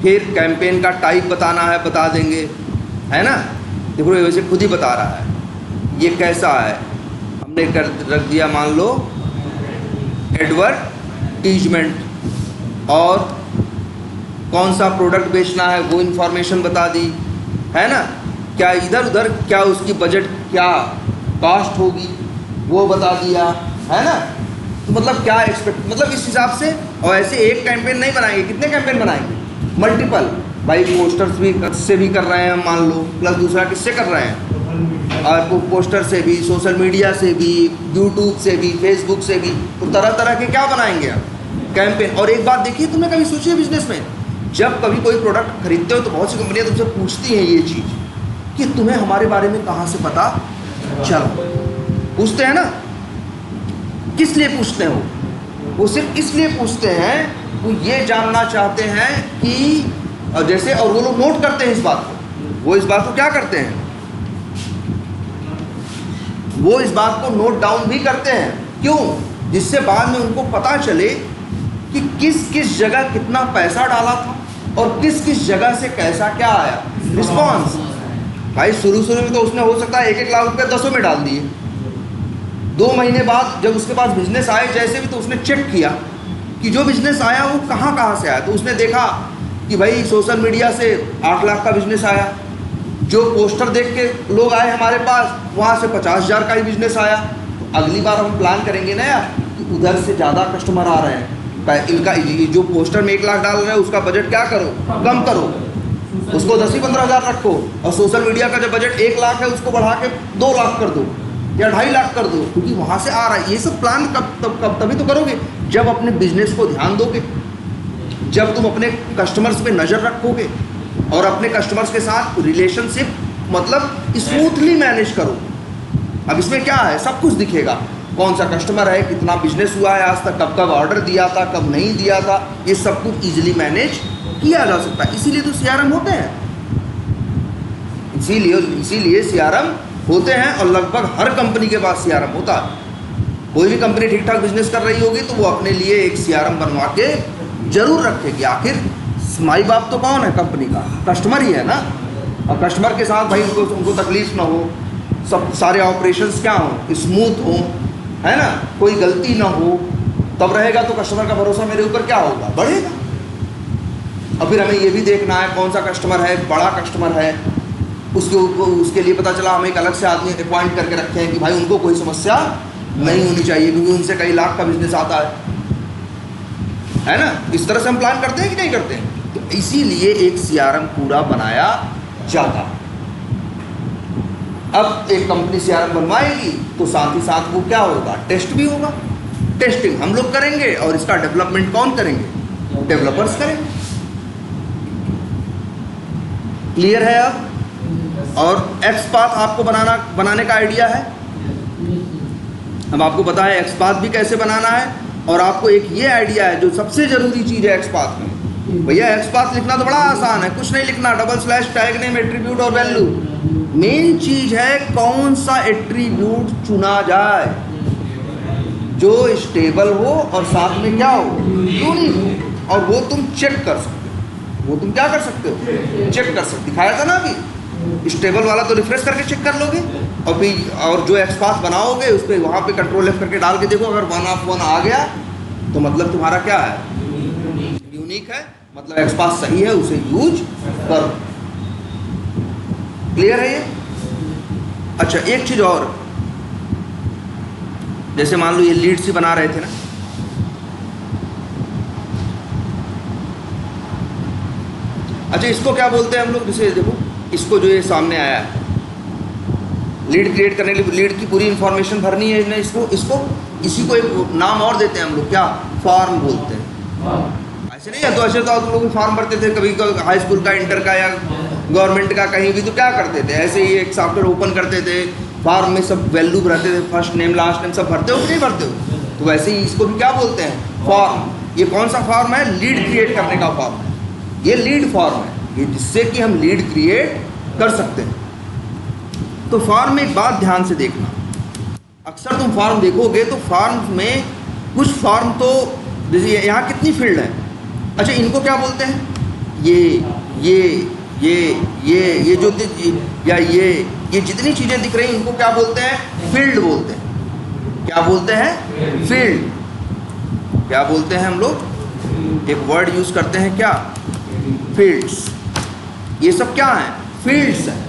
फिर कैंपेन का टाइप बताना है, बता देंगे, है ना। देखो ये वैसे खुद ही बता रहा है ये कैसा है। हमने कर रख दिया मान लो एडवर्टीजमेंट, और कौन सा प्रोडक्ट बेचना है वो इन्फॉर्मेशन बता दी, है ना। क्या इधर उधर क्या उसकी बजट क्या कॉस्ट होगी वो बता दिया, है ना। तो मतलब क्या एक्सपेक्ट, मतलब इस हिसाब से। और ऐसे एक कैंपेन नहीं बनाएंगे, कितने कैंपेन बनाएंगे, मल्टीपल। भाई पोस्टर्स भी से भी कर रहे हैं हम मान लो, प्लस दूसरा किससे कर रहे हैं, और पोस्टर से भी, सोशल मीडिया से भी, यूट्यूब से भी, फेसबुक से भी। तो तरह तरह के क्या बनाएंगे हम कैंपेन। और एक बात देखिए, तुमने कभी सोची है बिजनेस में, जब कभी कोई प्रोडक्ट खरीदते हो तो बहुत सी कंपनियां तुमसे पूछती हैं ये चीज़ कि तुम्हें हमारे बारे में कहाँ से पता चला। पूछते हैं ना, किस लिए पूछते हो, वो सिर्फ इसलिए पूछते हैं, वो ये जानना चाहते हैं कि जैसे, और वो लोग नोट करते हैं इस बात को। वो इस बात को क्या करते हैं, वो इस बात को नोट डाउन भी करते हैं। क्यों, जिससे बाद में उनको पता चले कि किस किस जगह कितना पैसा डाला था और किस किस जगह से कैसा क्या आया रिस्पॉन्स। भाई शुरू में तो उसने हो सकता है 1-1 लाख रुपये 10 में डाल दिए। 2 महीने बाद जब उसके पास बिजनेस आए जैसे भी, तो उसने चेक किया कि जो बिजनेस आया वो कहाँ से आया। तो उसने देखा कि भाई सोशल मीडिया से 8 लाख का बिजनेस आया, जो पोस्टर देख के लोग आए हमारे पास वहाँ से 50,000 का ही बिजनेस आया। तो अगली बार हम प्लान करेंगे ना यार कि उधर से ज़्यादा कस्टमर आ रहे हैं, इनका जो पोस्टर में 1 लाख डाल रहे हैं उसका बजट क्या करो, कम करो, उसको 10-15 हज़ार रखो, और सोशल मीडिया का जो बजट 1 लाख है उसको बढ़ा के 2 लाख कर दो या 2.5 लाख कर दो, क्योंकि वहाँ से आ रहा है। ये सब प्लान कब तभी तो करोगे जब अपने बिजनेस को ध्यान दोगे, जब तुम अपने कस्टमर्स पे नज़र रखोगे और अपने कस्टमर्स के साथ रिलेशनशिप मतलब स्मूथली मैनेज करो। अब इसमें क्या है, सब कुछ दिखेगा, कौन सा कस्टमर है, कितना बिजनेस हुआ है आज तक, कब कब ऑर्डर दिया था, कब नहीं दिया था, ये सब कुछ ईजिली मैनेज किया जा सकता है। इसीलिए तो CRM होते हैं, इसीलिए CRM होते हैं, और लगभग हर कंपनी के पास CRM होता है। कोई भी कंपनी ठीक ठाक बिजनेस कर रही होगी तो वो अपने लिए एक CRM बनवा के जरूर रखेगी। आखिर माई बाप तो कौन है कंपनी का, कस्टमर ही है ना। और कस्टमर के साथ भाई उनको तकलीफ ना हो, सब सारे ऑपरेशंस क्या हो, स्मूथ हो, है ना, कोई गलती ना हो, तब रहेगा तो कस्टमर का भरोसा मेरे ऊपर क्या होगा, बढ़ेगा। और फिर हमें ये भी देखना है कौन सा कस्टमर है, बड़ा कस्टमर है, उसके लिए पता चला हम एक अलग से आदमी अपॉइंट करके रखे हैं कि भाई उनको कोई समस्या नहीं होनी चाहिए, क्योंकि उनसे कई लाख का बिजनेस आता है ना। इस तरह से हम प्लान करते हैं कि नहीं करते हैं। तो इसीलिए एक CRM पूरा बनाया जाता। अब एक कंपनी CRM बनवाएगी तो साथ ही साथ वो क्या होगा, टेस्ट भी होगा। टेस्टिंग हम लोग करेंगे और इसका डेवलपमेंट कौन करेंगे, डेवलपर्स करेंगे। क्लियर है अब। और XPath आपको बनाने का आइडिया है। हम आपको पता है XPath भी कैसे बनाना है, और आपको एक ये आइडिया है जो सबसे ज़रूरी चीज़ है XPath में। भैया XPath लिखना तो बड़ा आसान है, कुछ नहीं लिखना, / टैग नेम, एट्रीब्यूट और वैल्यू। मेन चीज़ है कौन सा एट्रीब्यूट चुना जाए जो स्टेबल हो और साथ में क्या हो, यूनिक हो, और वो तुम चेक कर सकते हो। वो तुम क्या कर सकते हो, चेक कर सकते। दिखाया था ना अभी, स्टेबल वाला तो रिफ्रेश करके चेक कर लोगे, और फिर और जो XPath बनाओगे उस पर वहाँ पे Ctrl+F करके डाल के देखो, अगर 1 of 1 आ गया तो मतलब तुम्हारा क्या है, यूनिक है, मतलब XPath सही है, उसे यूज करो। क्लियर है ये। अच्छा एक चीज़ और, जैसे मान लो ये लीड्स ही बना रहे थे ना, अच्छा इसको क्या बोलते हैं हम लोग, जैसे देखो इसको जो ये सामने आया है, लीड क्रिएट करने के लिए लीड की पूरी इंफॉर्मेशन भरनी है, इसको इसी को एक नाम और देते हैं हम लोग, क्या, फॉर्म बोलते हैं। ऐसे नहीं है तो ऐसे तो आप लोग फॉर्म भरते थे कभी हाई स्कूल का, इंटर का, या गवर्नमेंट का कहीं भी, तो क्या करते थे, ऐसे ही एक सॉफ्टवेयर ओपन करते थे, फॉर्म में सब वैल्यू भरते थे, फर्स्ट नेम लास्ट नेम सब भरते हो कि नहीं भरते हो? तो वैसे ही इसको भी क्या बोलते हैं, फॉर्म। ये कौन सा फॉर्म है, लीड क्रिएट करने का फॉर्म है, ये लीड फॉर्म है, ये जिससे कि हम लीड क्रिएट कर सकते हैं। तो फॉर्म में एक बात ध्यान से देखना, अक्सर तुम फॉर्म देखोगे तो फॉर्म में कुछ फॉर्म तो जैसे यहाँ कितनी फील्ड है, अच्छा इनको क्या बोलते हैं, ये जो या ये जितनी चीज़ें दिख रही हैं इनको क्या बोलते हैं, फील्ड बोलते हैं। क्या बोलते हैं, फील्ड। क्या बोलते हैं हम लोग, एक वर्ड यूज़ करते हैं क्या, फील्ड्स। ये सब क्या हैं, फील्ड्स हैं।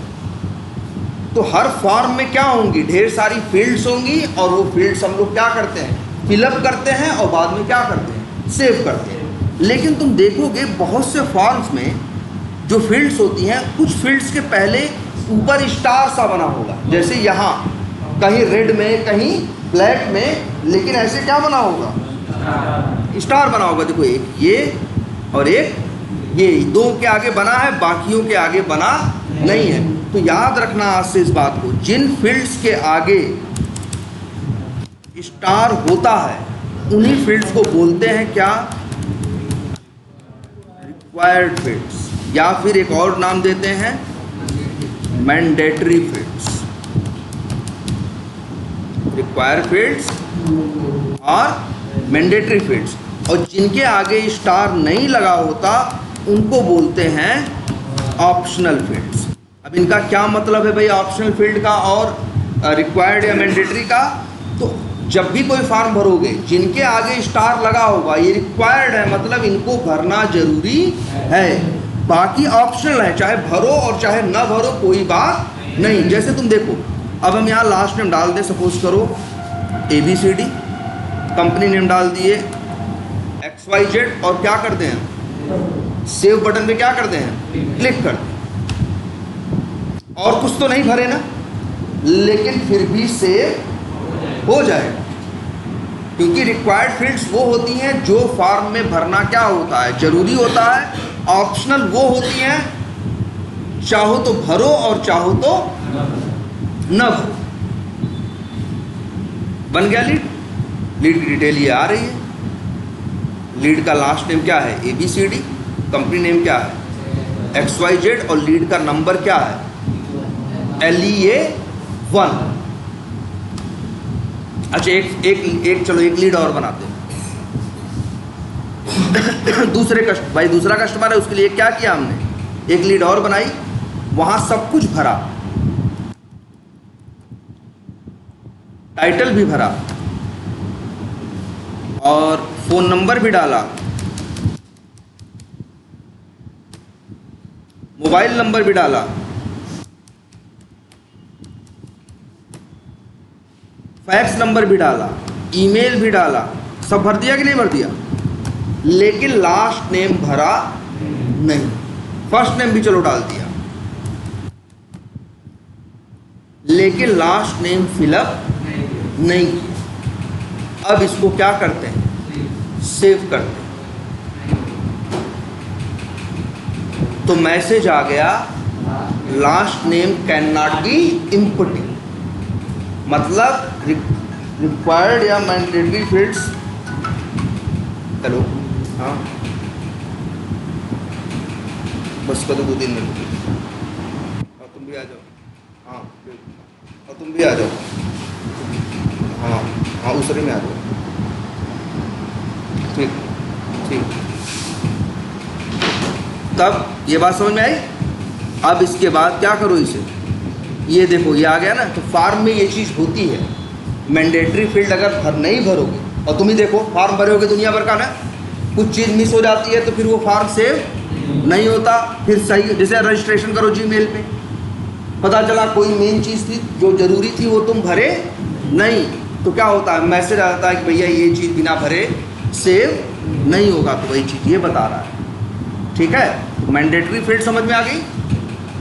तो हर फॉर्म में क्या होंगी, ढेर सारी फील्ड्स होंगी, और वो फील्ड्स हम लोग क्या करते हैं, फिलअप करते हैं, और बाद में क्या करते हैं, सेव करते हैं। लेकिन तुम देखोगे बहुत से फॉर्म्स में जो फील्ड्स होती हैं, कुछ फील्ड्स के पहले ऊपर स्टार सा बना होगा, जैसे यहाँ कहीं रेड में कहीं ब्लैक में, लेकिन ऐसे क्या बना होगा, स्टार बना होगा। देखो एक ये और एक ये, दो के आगे बना है, बाकियों के आगे बना नहीं है। तो याद रखना आज से इस बात को, जिन फील्ड्स के आगे स्टार होता है उन्हीं फील्ड्स को बोलते हैं क्या, रिक्वायर्ड फील्ड्स, या फिर एक और नाम देते हैं मैंडेटरी फील्ड्स। रिक्वायर्ड फील्ड्स और मैंडेटरी फील्ड्स, और जिनके आगे स्टार नहीं लगा होता उनको बोलते हैं ऑप्शनल फील्ड्स। अब इनका क्या मतलब है भाई, ऑप्शनल फील्ड का और रिक्वायर्ड या मैंडेटरी का? तो जब भी कोई फॉर्म भरोगे जिनके आगे स्टार लगा होगा, ये रिक्वायर्ड है, मतलब इनको भरना जरूरी है, बाकी ऑप्शनल है, चाहे भरो और चाहे ना भरो कोई बात नहीं। जैसे तुम देखो, अब हम यहाँ लास्ट नेम डाल दें, सपोज करो ABCD, कंपनी नेम डाल दिए XYZ, और क्या करते हैं, सेव बटन पे क्या करते हैं, क्लिक करते हैं। और कुछ तो नहीं भरे ना, लेकिन फिर भी सेव हो जाएगा, क्योंकि रिक्वायर्ड फील्ड्स वो होती हैं जो फॉर्म में भरना क्या होता है, जरूरी होता है। ऑप्शनल वो होती हैं चाहो तो भरो और चाहो तो न भरो। बन गया लीड। लीड की डिटेल ये आ रही है। लीड का लास्ट नेम क्या है, ABCD, कंपनी नेम क्या है, XYZ, और लीड का नंबर क्या है, LEA1। अच्छा एक चलो एक लीड और बनाते हैं। दूसरा कस्टमर है, उसके लिए क्या किया हमने, एक लीड और बनाई, वहां सब कुछ भरा, टाइटल भी भरा और फोन नंबर भी डाला, मोबाइल नंबर भी डाला, फैक्स नंबर भी डाला, ईमेल भी डाला, सब भर दिया कि नहीं भर दिया? लेकिन लास्ट नेम भरा नहीं। फर्स्ट नेम भी चलो डाल दिया, लेकिन लास्ट नेम फिलअप नहीं किया। अब इसको क्या करते हैं, सेव करते हैं। तो मैसेज आ गया, last name can not be inputting, मतलब रिक्वायर्ड या मैंडेटरी फील्ड्स। हेलो, हाँ बस कर दो 2-3 मिनट, और तुम भी आ जाओ। हाँ और तुम भी आ जाओ। हाँ उसरे में आ जाओ। ठीक। तब ये बात समझ में आई। अब इसके बाद क्या करो, इसे ये देखो ये आ गया ना। तो फॉर्म में ये चीज़ होती है, मैंडेटरी फील्ड अगर नहीं भरोगे, और तुम ही देखो फॉर्म भरे होगे दुनिया भर का ना, कुछ चीज़ मिस हो जाती है तो फिर वो फॉर्म सेव नहीं होता। फिर सही, जैसे रजिस्ट्रेशन करो जीमेल पे, पता चला कोई मेन चीज़ थी जो ज़रूरी थी वो तुम भरे नहीं, तो क्या होता है, मैसेज आता है कि भैया ये चीज़ बिना भरे सेव नहीं होगा। तो वही चीज़ ये बता रहा है। ठीक है, मैंडेटरी फील्ड समझ में आ गई।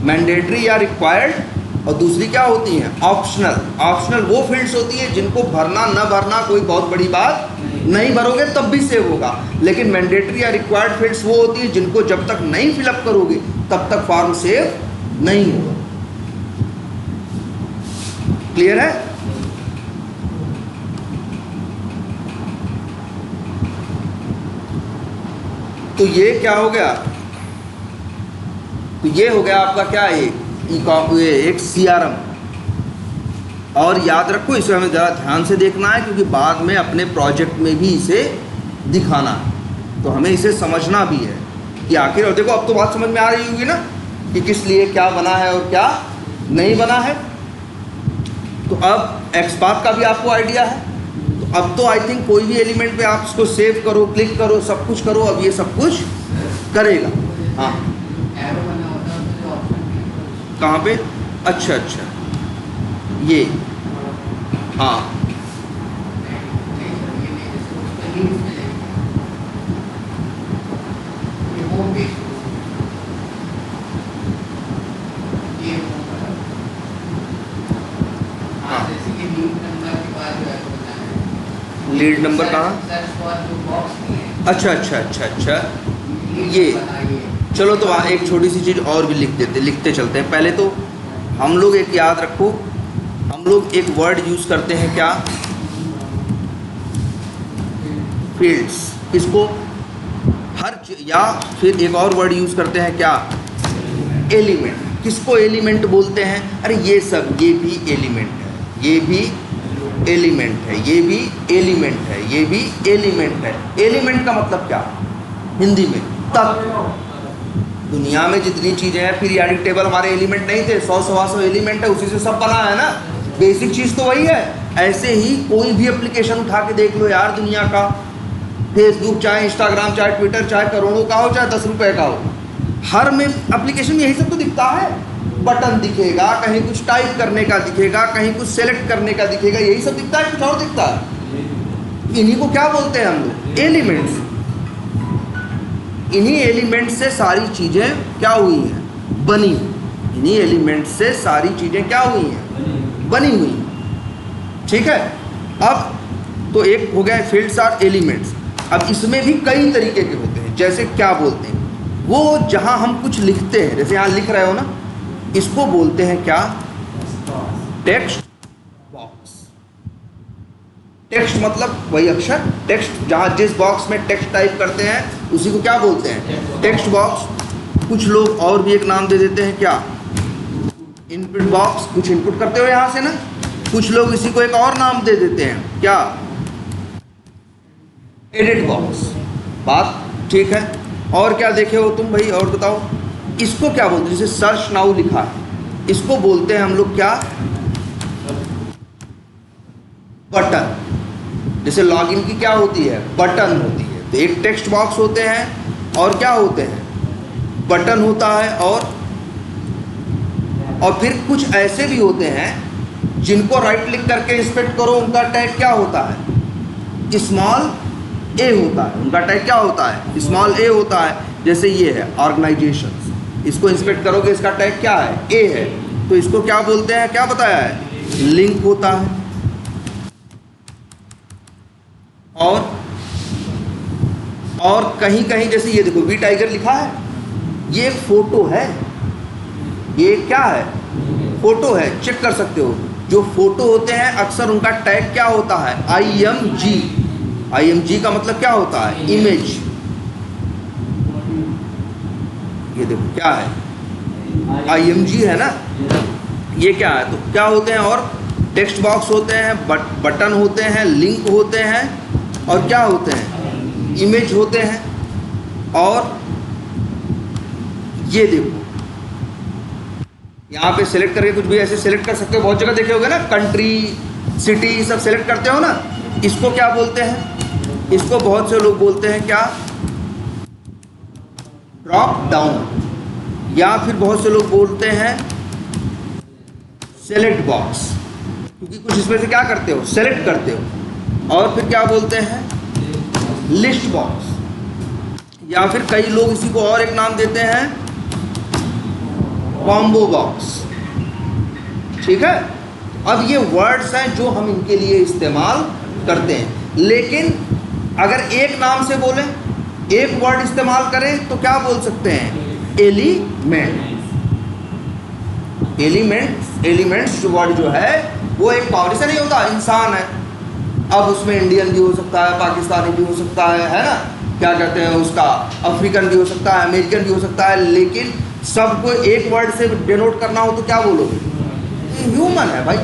मैंडेटरी या रिक्वायर्ड, और दूसरी क्या होती हैं, ऑप्शनल। ऑप्शनल वो फील्ड्स होती हैं जिनको भरना न भरना कोई बहुत बड़ी बात नहीं, भरोगे तब भी सेव होगा। लेकिन मैंडेटरी या रिक्वायर्ड फील्ड्स वो होती है जिनको जब तक नहीं फिलअप करोगे तब तक फॉर्म सेव नहीं होगा। क्लियर है? तो ये क्या हो गया? तो ये हो गया आपका क्या है, एक CRM। और याद रखो इसे हमें ज़रा ध्यान से देखना है, क्योंकि बाद में अपने प्रोजेक्ट में भी इसे दिखाना है, तो हमें इसे समझना भी है कि आखिर। और देखो अब तो बात समझ में आ रही होगी ना कि किस लिए क्या बना है और क्या नहीं बना है। तो अब XPath का भी आपको आइडिया है। तो अब तो आई थिंक कोई भी एलिमेंट पे आप इसको सेव करो, क्लिक करो, सब कुछ करो, अब ये सब कुछ करेगा। हाँ, कहाँ पे? अच्छा अच्छा, ये हाँ लीड नंबर कहाँ? अच्छा अच्छा अच्छा अच्छा, ये चलो तो एक छोटी सी चीज़ और भी लिखते चलते हैं। पहले तो हम लोग एक याद रखो, हम लोग एक वर्ड यूज़ करते हैं क्या? फील्ड्स। इसको या फिर एक और वर्ड यूज़ करते हैं क्या? एलिमेंट। किसको एलिमेंट बोलते हैं? अरे ये सब, ये भी एलिमेंट है, ये भी एलिमेंट है, ये भी एलिमेंट है, ये भी एलिमेंट है। एलिमेंट का मतलब क्या हिंदी में? तत्व। दुनिया में जितनी चीज़ें हैं, पीरियाडिक टेबल हमारे एलिमेंट नहीं थे, 100-125 एलिमेंट है, उसी से सब बना है ना। बेसिक चीज़ तो वही है। ऐसे ही कोई भी एप्लीकेशन उठा के देख लो यार दुनिया का, फेसबुक चाहे इंस्टाग्राम चाहे ट्विटर, चाहे करोड़ों का हो चाहे 10 रुपये का हो, हर में एप्लीकेशन में यही सब तो दिखता है। बटन दिखेगा, कहीं कुछ टाइप करने का दिखेगा, कहीं कुछ सेलेक्ट करने का दिखेगा, यही सब दिखता है, कुछ और दिखता है। इन्हीं को क्या बोलते हैं हम लोग? एलिमेंट्स। इन्हीं एलिमेंट से सारी चीज़ें क्या हुई हैं? बनी। इन्हीं एलिमेंट से सारी चीज़ें क्या हुई हैं? बनी हुई। ठीक है। अब तो एक हो गया फील्ड्स और एलिमेंट्स। अब इसमें भी कई तरीके के होते हैं। जैसे क्या बोलते हैं, वो जहाँ हम कुछ लिखते हैं, जैसे यहाँ लिख रहे हो ना, इसको बोलते हैं क्या? Text box. टेक्स्ट मतलब वही अक्षर, टेक्स्ट, जहाँ जिस बॉक्स में टेक्स्ट टाइप करते हैं उसी को क्या बोलते हैं? Text box. कुछ लोग और भी एक नाम दे देते हैं क्या? Input box. कुछ इनपुट करते हो यहाँ से ना, कुछ लोग इसी को एक और नाम दे देते हैं क्या? Edit box. बात ठीक है। और क्या देखे हो तुम भाई, और बताओ। इसको क्या बोलते हैं? जैसे सर्च नाउ लिखा है, इसको बोलते हैं हम लोग क्या? बटन। जैसे लॉगिन की क्या होती है? बटन होती है। तो एक टेक्स्ट बॉक्स होते हैं और क्या होते हैं? बटन होता है। और फिर कुछ ऐसे भी होते हैं जिनको राइट क्लिक करके इंस्पेक्ट करो, उनका टैग क्या होता है? स्मॉल ए होता है। उनका टैग क्या होता है? स्मॉल ए होता है। जैसे ये है ऑर्गेनाइजेशन, इसको इंस्पेक्ट करोगे, इसका टैग क्या है? ए है। तो इसको क्या बोलते हैं? क्या बताया है? लिंक होता है। और कहीं कहीं जैसे ये देखो वी टाइगर लिखा है, ये एक फोटो है। ये क्या है? फोटो है। चेक कर सकते हो। जो फोटो होते हैं अक्सर उनका टैग क्या होता है? IMG। IMG का मतलब क्या होता है? इमेज। ये देखो क्या है? IMG है ना। ये क्या है? तो क्या होते हैं? और टेक्स्ट बॉक्स होते हैं, बटन होते हैं, लिंक होते हैं, और क्या होते हैं? इमेज होते हैं। और ये देखो यहाँ पे सेलेक्ट करके कुछ भी ऐसे सेलेक्ट कर सकते हो। बहुत जगह देखे होगे ना, कंट्री, सिटी, सब सेलेक्ट करते हो ना। इसको क्या बोलते हैं? इसको बहुत से लोग बोलते हैं क्या? Drop down. या फिर बहुत से लोग बोलते हैं सेलेक्ट बॉक्स, क्योंकि कुछ इसमें से क्या करते हो? सेलेक्ट करते हो। और फिर क्या बोलते हैं? List box. या फिर कई लोग इसी को और एक नाम देते हैं कॉम्बो बॉक्स। ठीक है। अब ये वर्ड्स हैं जो हम इनके लिए इस्तेमाल करते हैं। लेकिन अगर एक नाम से बोलें, एक वर्ड इस्तेमाल करें, तो क्या बोल सकते हैं? एलिमेंट। एलिमेंट्स जो वर्ड जो है वो एक पावर से नहीं होता, इंसान है, अब उसमें इंडियन भी हो सकता है, पाकिस्तानी भी हो सकता है ना, क्या कहते हैं उसका, अफ्रीकन भी हो सकता है, अमेरिकन भी हो सकता है, लेकिन सबको एक वर्ड से डिनोट करना हो तो क्या बोलोगे? ह्यूमन है भाई,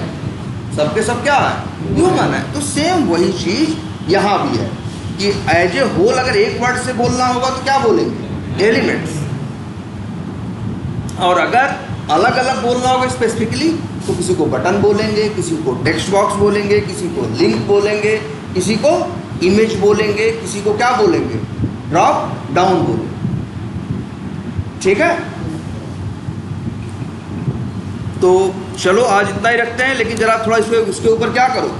सबके सब क्या है? ह्यूमन है। तो सेम वही चीज़ यहाँ भी है कि एज ए होल अगर एक वर्ड से बोलना होगा तो क्या बोलेंगे? एलिमेंट्स। और अगर अलग अलग बोलना होगा स्पेसिफिकली तो किसी को बटन बोलेंगे, किसी को टेक्स्ट बॉक्स बोलेंगे, किसी को लिंक बोलेंगे, किसी को इमेज बोलेंगे, किसी को क्या बोलेंगे? ड्रॉप डाउन बोलेंगे। ठीक है, तो चलो आज इतना ही रखते हैं, लेकिन जरा थोड़ा इसके ऊपर क्या करो,